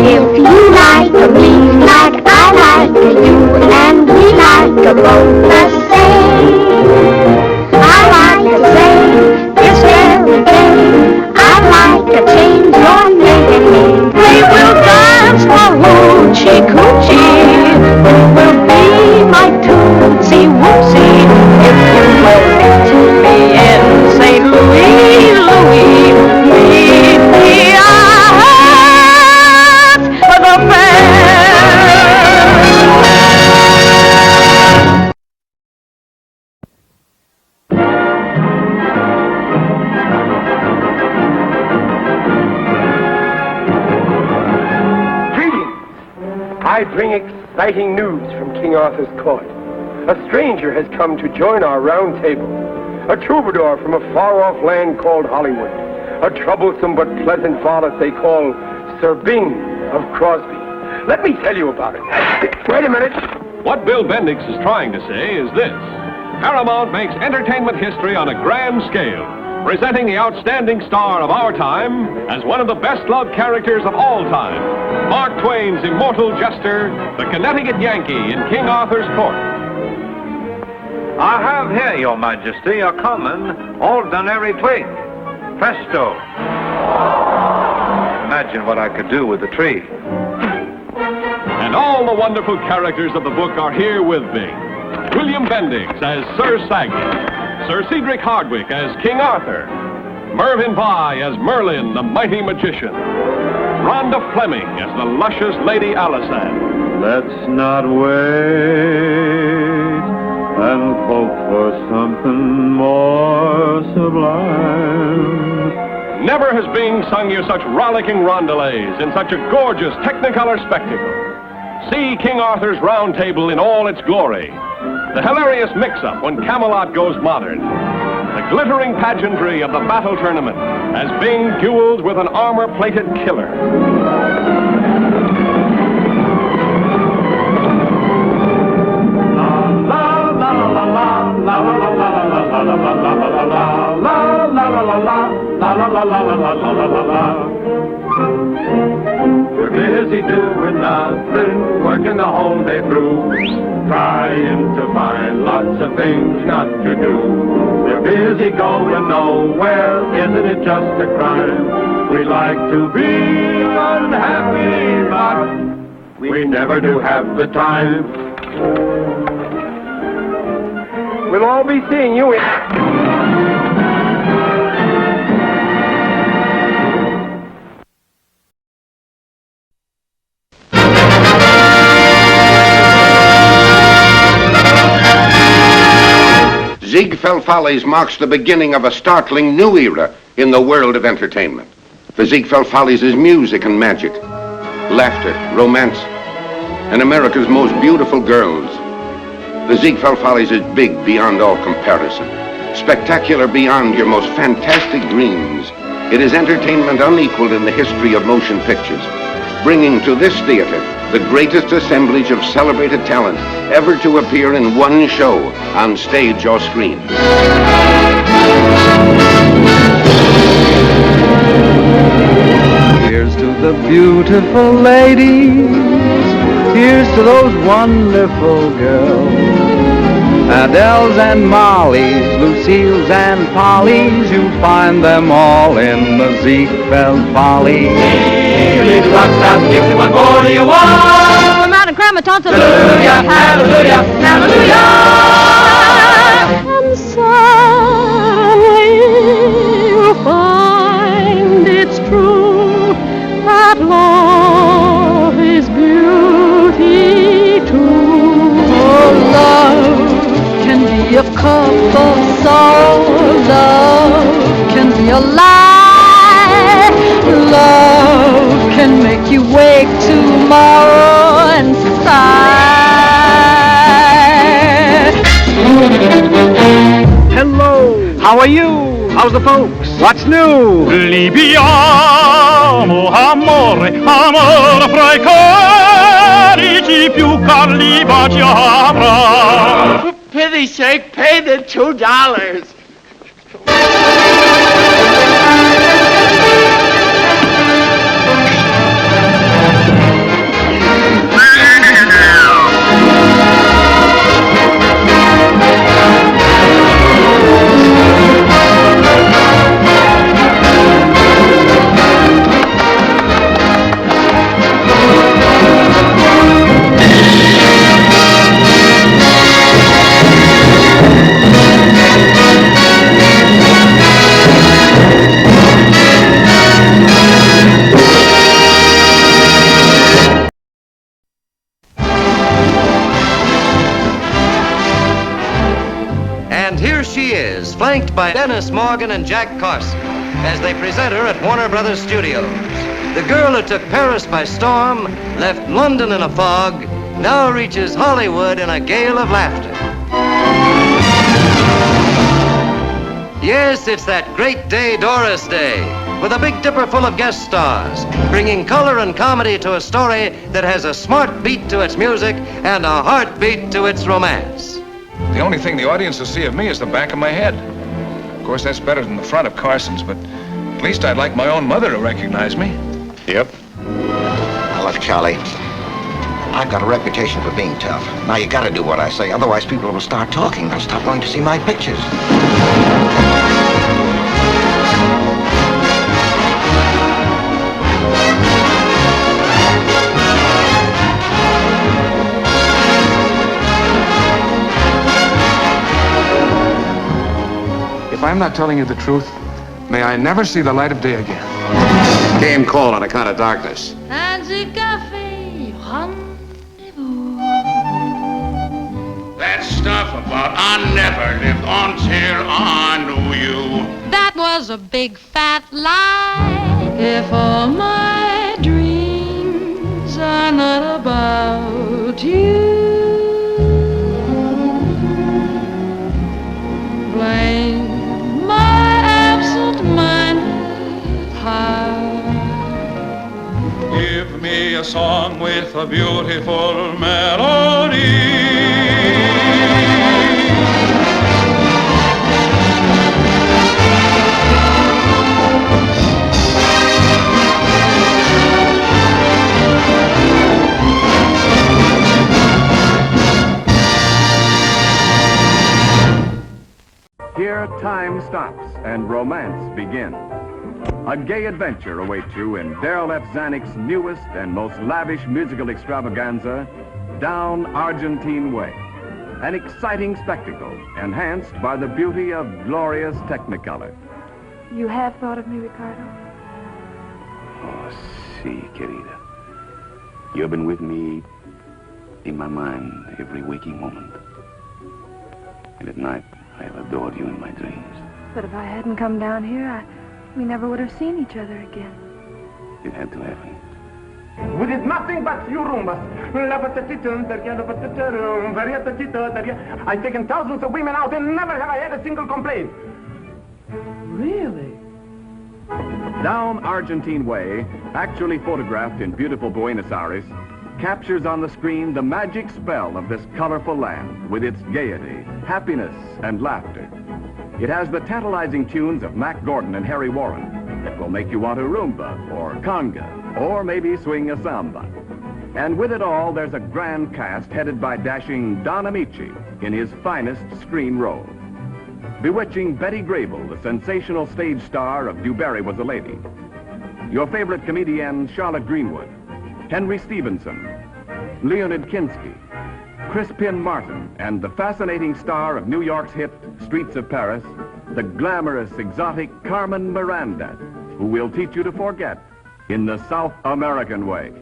If you like me like I like you, and we like both the same, I like to say this every day. I like to change your name. We will dance for hoochie coochie. You will be my tootsie wootsie. If you will meet me in St. Louis, Louis, meet me at the fair. I bring exciting news from King Arthur's court. A stranger has come to join our round table. A troubadour from a far-off land called Hollywood. A troublesome but pleasant varlet they call Sir Bing of Crosby. Let me tell you about it. Wait a minute. What Bill Bendix is trying to say is this. Paramount makes entertainment history on a grand scale, presenting the outstanding star of our time as one of the best-loved characters of all time, Mark Twain's immortal jester, the Connecticut Yankee in King Arthur's court. I have here, Your Majesty, a common, ordinary twig. Presto. Imagine what I could do with the tree. And all the wonderful characters of the book are here with Bing. William Bendix as Sir Sagny, Sir Cedric Hardwicke as King Arthur, Mervyn Pye as Merlin, the mighty magician, Rhonda Fleming as the luscious Lady Alisande. Let's not wait and hope for something more sublime. Never has Bing sung you such rollicking roundelays in such a gorgeous Technicolor spectacle. See King Arthur's Round Table in all its glory. The hilarious mix-up when Camelot goes modern. The glittering pageantry of the battle tournament as Bing duels with an armor-plated killer. La la la la la la la la la la la la la la la la la la la la, la la la la la la la la la la. We're busy doing nothing, working the whole day through, trying to find lots of things not to do. We're busy going nowhere, isn't it just a crime? We like to be unhappy, but we never do have the time. We'll all be seeing you in... Ziegfeld Follies marks the beginning of a startling new era in the world of entertainment. For Ziegfeld Follies is music and magic, laughter, romance, and America's most beautiful girls. The Ziegfeld Follies is big beyond all comparison, spectacular beyond your most fantastic dreams. It is entertainment unequaled in the history of motion pictures, bringing to this theater the greatest assemblage of celebrated talent ever to appear in one show on stage or screen. Here's to the beautiful ladies, here's to those wonderful girls, Adele's and Molly's, Lucille's and Polly's, you'll find them all in the Ziegfeld Follies. Hey, rock-stop, Dixie, what more do you want? Come out and cry my tonsils. Hallelujah, hallelujah, hallelujah. And suddenly you'll find it's true that love is beauty too. Oh, love can be a cup of sorrow. Love can be a lie. Love can make you wake tomorrow and sigh. Hello. How are you? How's the folks? What's new? Libiamo, amore, amore fra I carici più cari baci avrà. For pity's sake, pay the $2. Flanked by Dennis Morgan and Jack Carson as they present her at Warner Brothers Studios. The girl who took Paris by storm, left London in a fog, now reaches Hollywood in a gale of laughter. Yes, it's that great day, Doris Day, with a Big Dipper full of guest stars, bringing color and comedy to a story that has a smart beat to its music and a heartbeat to its romance. The only thing the audience will see of me is the back of my head. Of course, that's better than the front of Carson's, but at least I'd like my own mother to recognize me. Yep. Now, look, Charlie, I've got a reputation for being tough. Now, you gotta do what I say, otherwise people will start talking. They'll stop going to see my pictures. If I'm not telling you the truth, may I never see the light of day again. Game call on account of darkness. And the café rendezvous. That stuff about I never lived until I knew you. That was a big fat lie. If all my dreams are not about you, blame my absent-minded heart. Give me a song with a beautiful melody. stops and romance begins. A gay adventure awaits you in Darryl F. Zanuck's newest and most lavish musical extravaganza, Down Argentine Way. An exciting spectacle enhanced by the beauty of glorious Technicolor. You have thought of me, Ricardo? Oh, si, querida. You've been with me in my mind every waking moment. And at night, I have adored you in my dreams. But if I hadn't come down here, we never would have seen each other again. It had to happen. We did nothing but few rumbas. I've taken thousands of women out and never have I had a single complaint. Really? Down Argentine Way, actually photographed in beautiful Buenos Aires, captures on the screen the magic spell of this colorful land with its gaiety, happiness, and laughter. It has the tantalizing tunes of Mac Gordon and Harry Warren that will make you want a rumba or conga, or maybe swing a samba. And with it all, there's a grand cast headed by dashing Don Amici in his finest screen role. Bewitching Betty Grable, the sensational stage star of Dewberry Was a Lady. Your favorite comedian, Charlotte Greenwood. Henry Stevenson, Leonid Kinski, Crispin Martin, and the fascinating star of New York's hit Streets of Paris, the glamorous, exotic Carmen Miranda, who will teach you to forget in the South American way.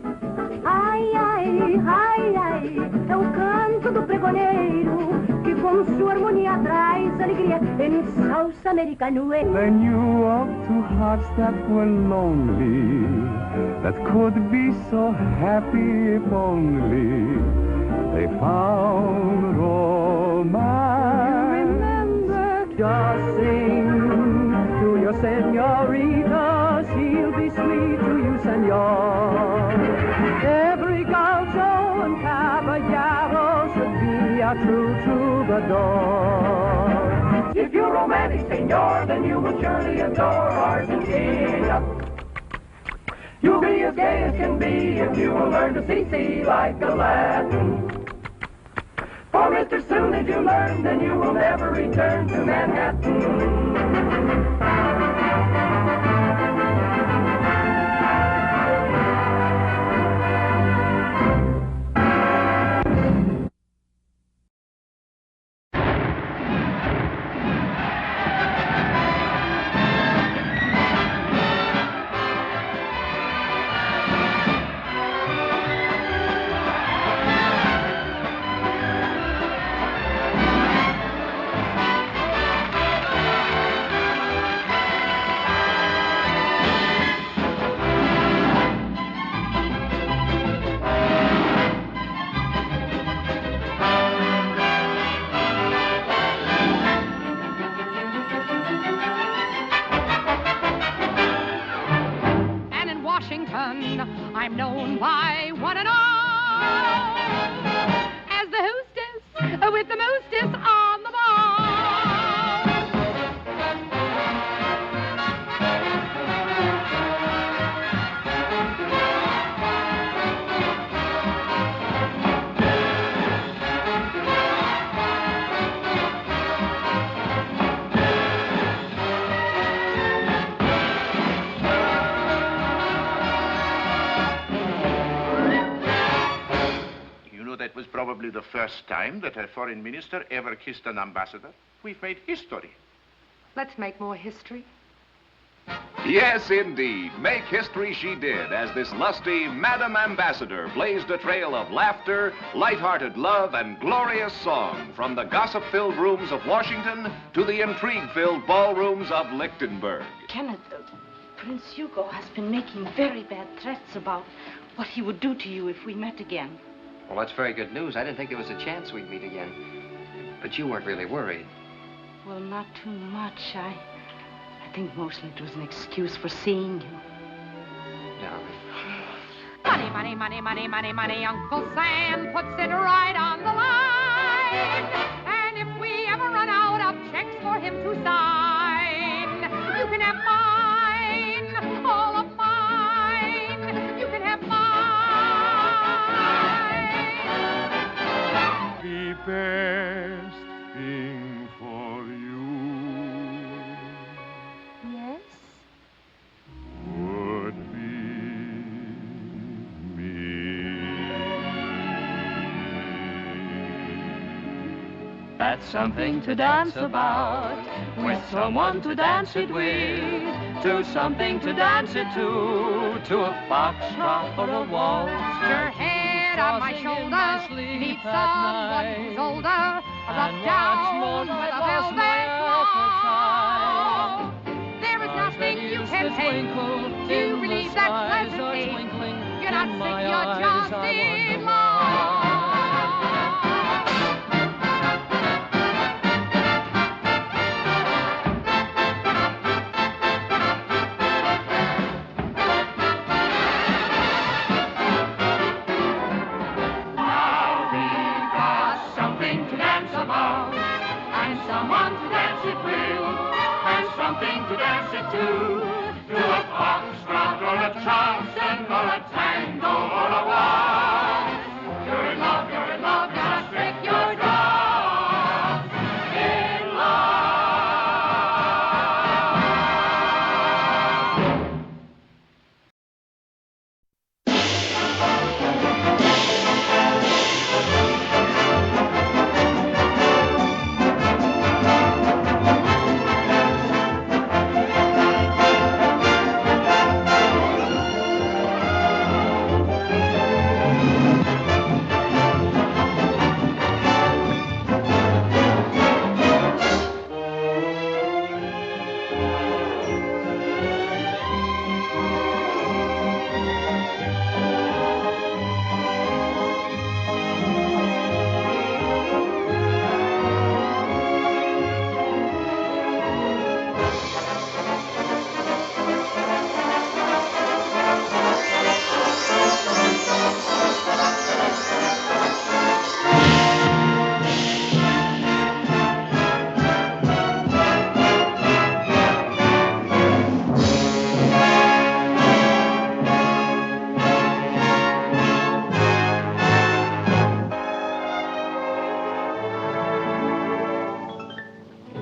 Ai, ai, ai, ai, é o canto do pregoneiro que com sua harmonia traz alegria em salsa americano. Then you walk to hearts that were lonely, that could be so happy if only they found romance. You remember, just sing to your senorita, she'll be sweet to you, senor. Every gaucho and caballero should be a true troubadour. If you're romantic, senor, then you will surely adore Argentina. You'll be as gay as can be if you will learn to see like a Latin. For Mr. Soon as you learn, then you will never return to Manhattan. I'm known by one and all as the hostess with the mostest on the ball. That was probably the first time that a foreign minister ever kissed an ambassador. We've made history. Let's make more history. Yes, indeed. Make history she did as this lusty Madam Ambassador blazed a trail of laughter, light-hearted love, and glorious song from the gossip-filled rooms of Washington to the intrigue-filled ballrooms of Lichtenberg. Kenneth, Prince Hugo has been making very bad threats about what he would do to you if we met again. Well, that's very good news. I didn't think there was a chance we'd meet again. But you weren't really worried. Well, not too much. I think mostly it was an excuse for seeing you. Darling. Money, money, money, money, money, money. Uncle Sam puts it right on the line. And if we ever run out of checks for him to sign, you can have mine, all of mine. You can have mine. The best thing for you That's something to dance about, with someone to dance it with, to something to dance it to a foxtrot or a waltz. Your head on my shoulder, meet someone who's older, rub down with a velvet glove. There is nothing you can take to relieve that pleasant ache. You're not sick, you're just in love. Someone to dance it with, and something to dance it to a foxtrot or a charleston or a tango or a waltz. You're in love, gotta strike your drums. In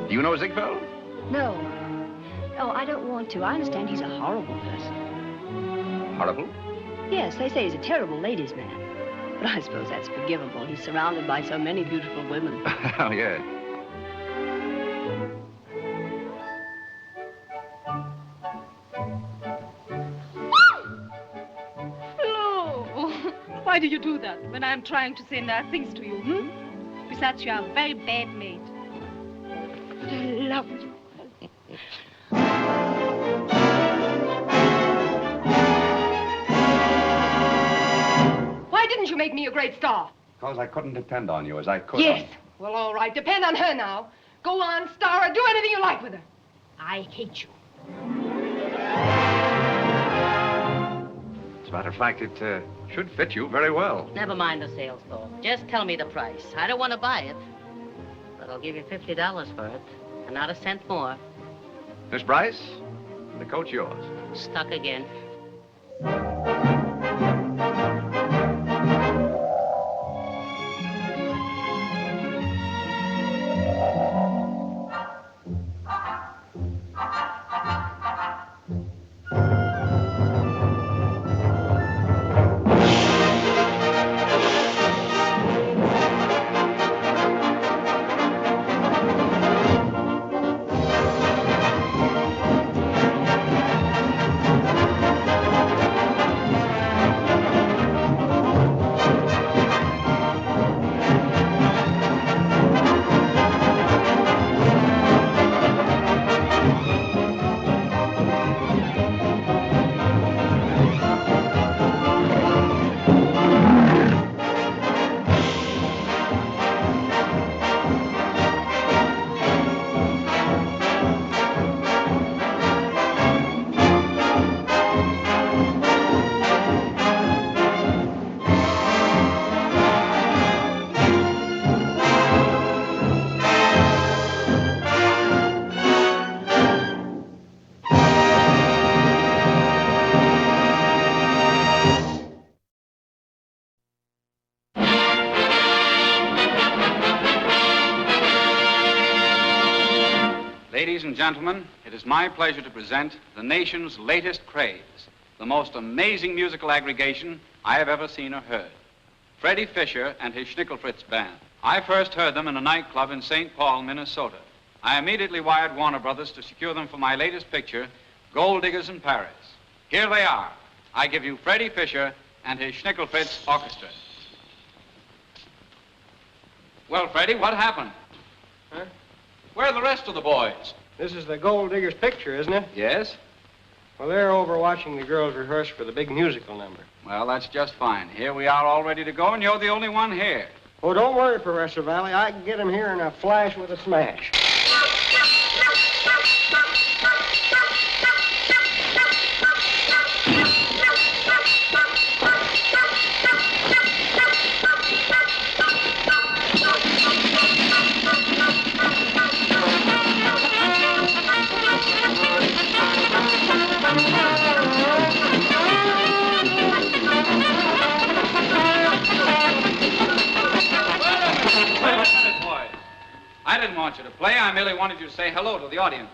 Do you know Ziegfeld? No. Oh, I don't want to. I understand he's a horrible person. Horrible? Yes, they say he's a terrible ladies' man. But I suppose that's forgivable. He's surrounded by so many beautiful women. Oh, yeah. Flo! Why do you do that when I'm trying to say nice things to you, hmm? Besides, you are a very bad maid. But I love you. Why didn't you make me a great star? Because I couldn't depend on you as I could. Yes. Well, all right. Depend on her now. Go on, star her. Do anything you like with her. I hate you. As a matter of fact, it should fit you very well. Never mind the sales call. Just tell me the price. I don't want to buy it, but I'll give you $50 for it, and not a cent more. Miss Bryce, the coat's yours. Stuck again. Ladies and gentlemen, it is my pleasure to present the nation's latest craze, the most amazing musical aggregation I have ever seen or heard. Freddie Fisher and his Schnickelfritz Band I first heard them in a nightclub in St. Paul, Minnesota. I immediately wired Warner Brothers to secure them for my latest picture, Gold Diggers in Paris. Here they are. I give you Freddie Fisher and his Schnickelfritz Orchestra. Well, Freddie, what happened? Huh? Where are the rest of the boys? This is the Gold Diggers picture, isn't it? Yes? Well, they're over watching the girls rehearse for the big musical number. Well, that's just fine. Here we are all ready to go, and you're the only one here. Oh, don't worry, Professor Valley. I can get them here in a flash with a smash. I didn't want you to play. I merely wanted you to say hello to the audience.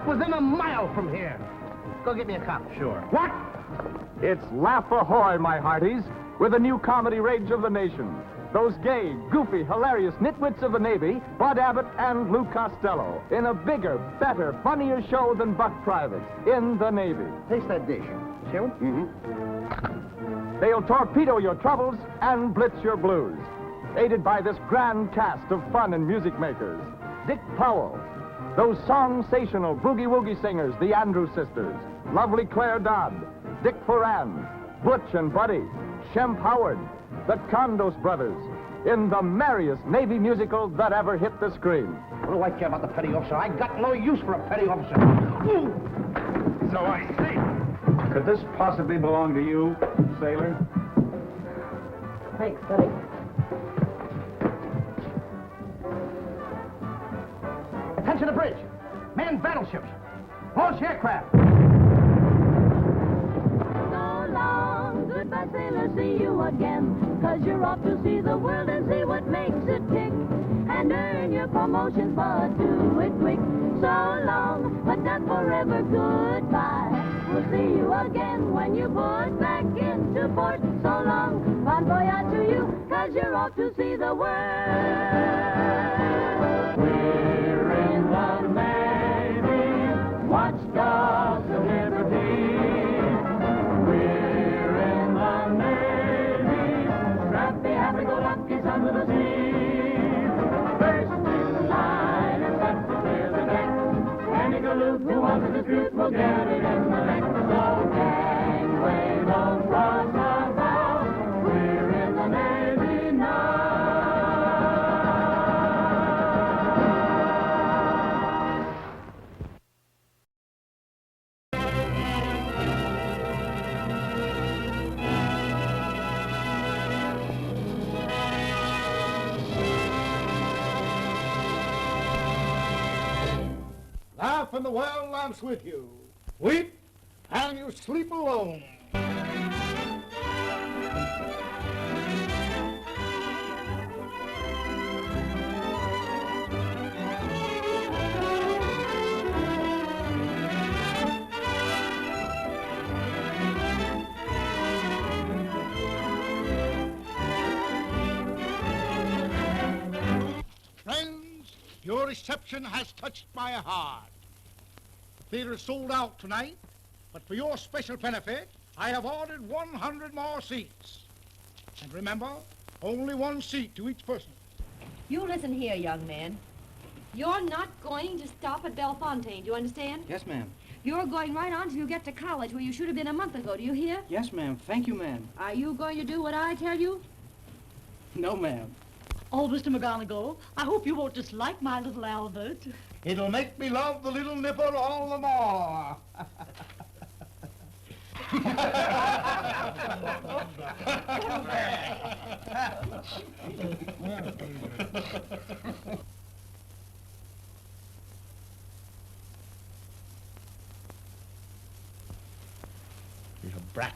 Within a mile from here. Go get me a cup. Sure. What? It's Laugh Ahoy, my hearties, with a new comedy rage of the nation. Those gay, goofy, hilarious nitwits of the Navy, Bud Abbott and Lou Costello, in a bigger, better, funnier show than Buck Privates, in the Navy. Taste that dish. Shall we? Mm-hmm. They'll torpedo your troubles and blitz your blues. Aided by this grand cast of fun and music makers. Dick Powell, those song-sational boogie-woogie singers, the Andrews Sisters, lovely Claire Dodd, Dick Foran, Butch and Buddy, Shemp Howard, the Condos Brothers, in the merriest Navy musical that ever hit the screen. What do I care about the petty officer? I got no use for a petty officer. Ooh. So I see. Could this possibly belong to you, sailor? Thanks, buddy. Attention to bridge. Manned battleships. Launch aircraft. So long, goodbye, sailor, see you again. 'Cause you're off to see the world and see what makes it tick. And earn your promotions, but do it quick. So long, but not forever, goodbye. We'll see you again when you put back into port. So long, bon voyage to you, 'cause you're off to see the world. We're in the Navy, watchdogs of liberty. We're in the Navy, scrappy, happy-go-lucky sons of the sea. First in line and set to clear the deck. Any galoot who wants to dispute will get it in the neck. So gangway, don't cross the bow. We're in the Navy now. Laugh and the world laughs with you. Weep and you sleep alone. Friends, reception has touched my heart. The theater is sold out tonight, but for your special benefit, I have ordered 100 more seats. And remember, only one seat to each person. You listen here, young man. You're not going to stop at Bellefontaine, do you understand? Yes, ma'am. You're going right on till you get to college, where you should have been a month ago, do you hear? Yes, ma'am. Thank you, ma'am. Are you going to do what I tell you? No, ma'am. Oh, Mr. McGonagall, I hope you won't dislike my little Albert. It'll make me love the little nipper all the more. You're a brat.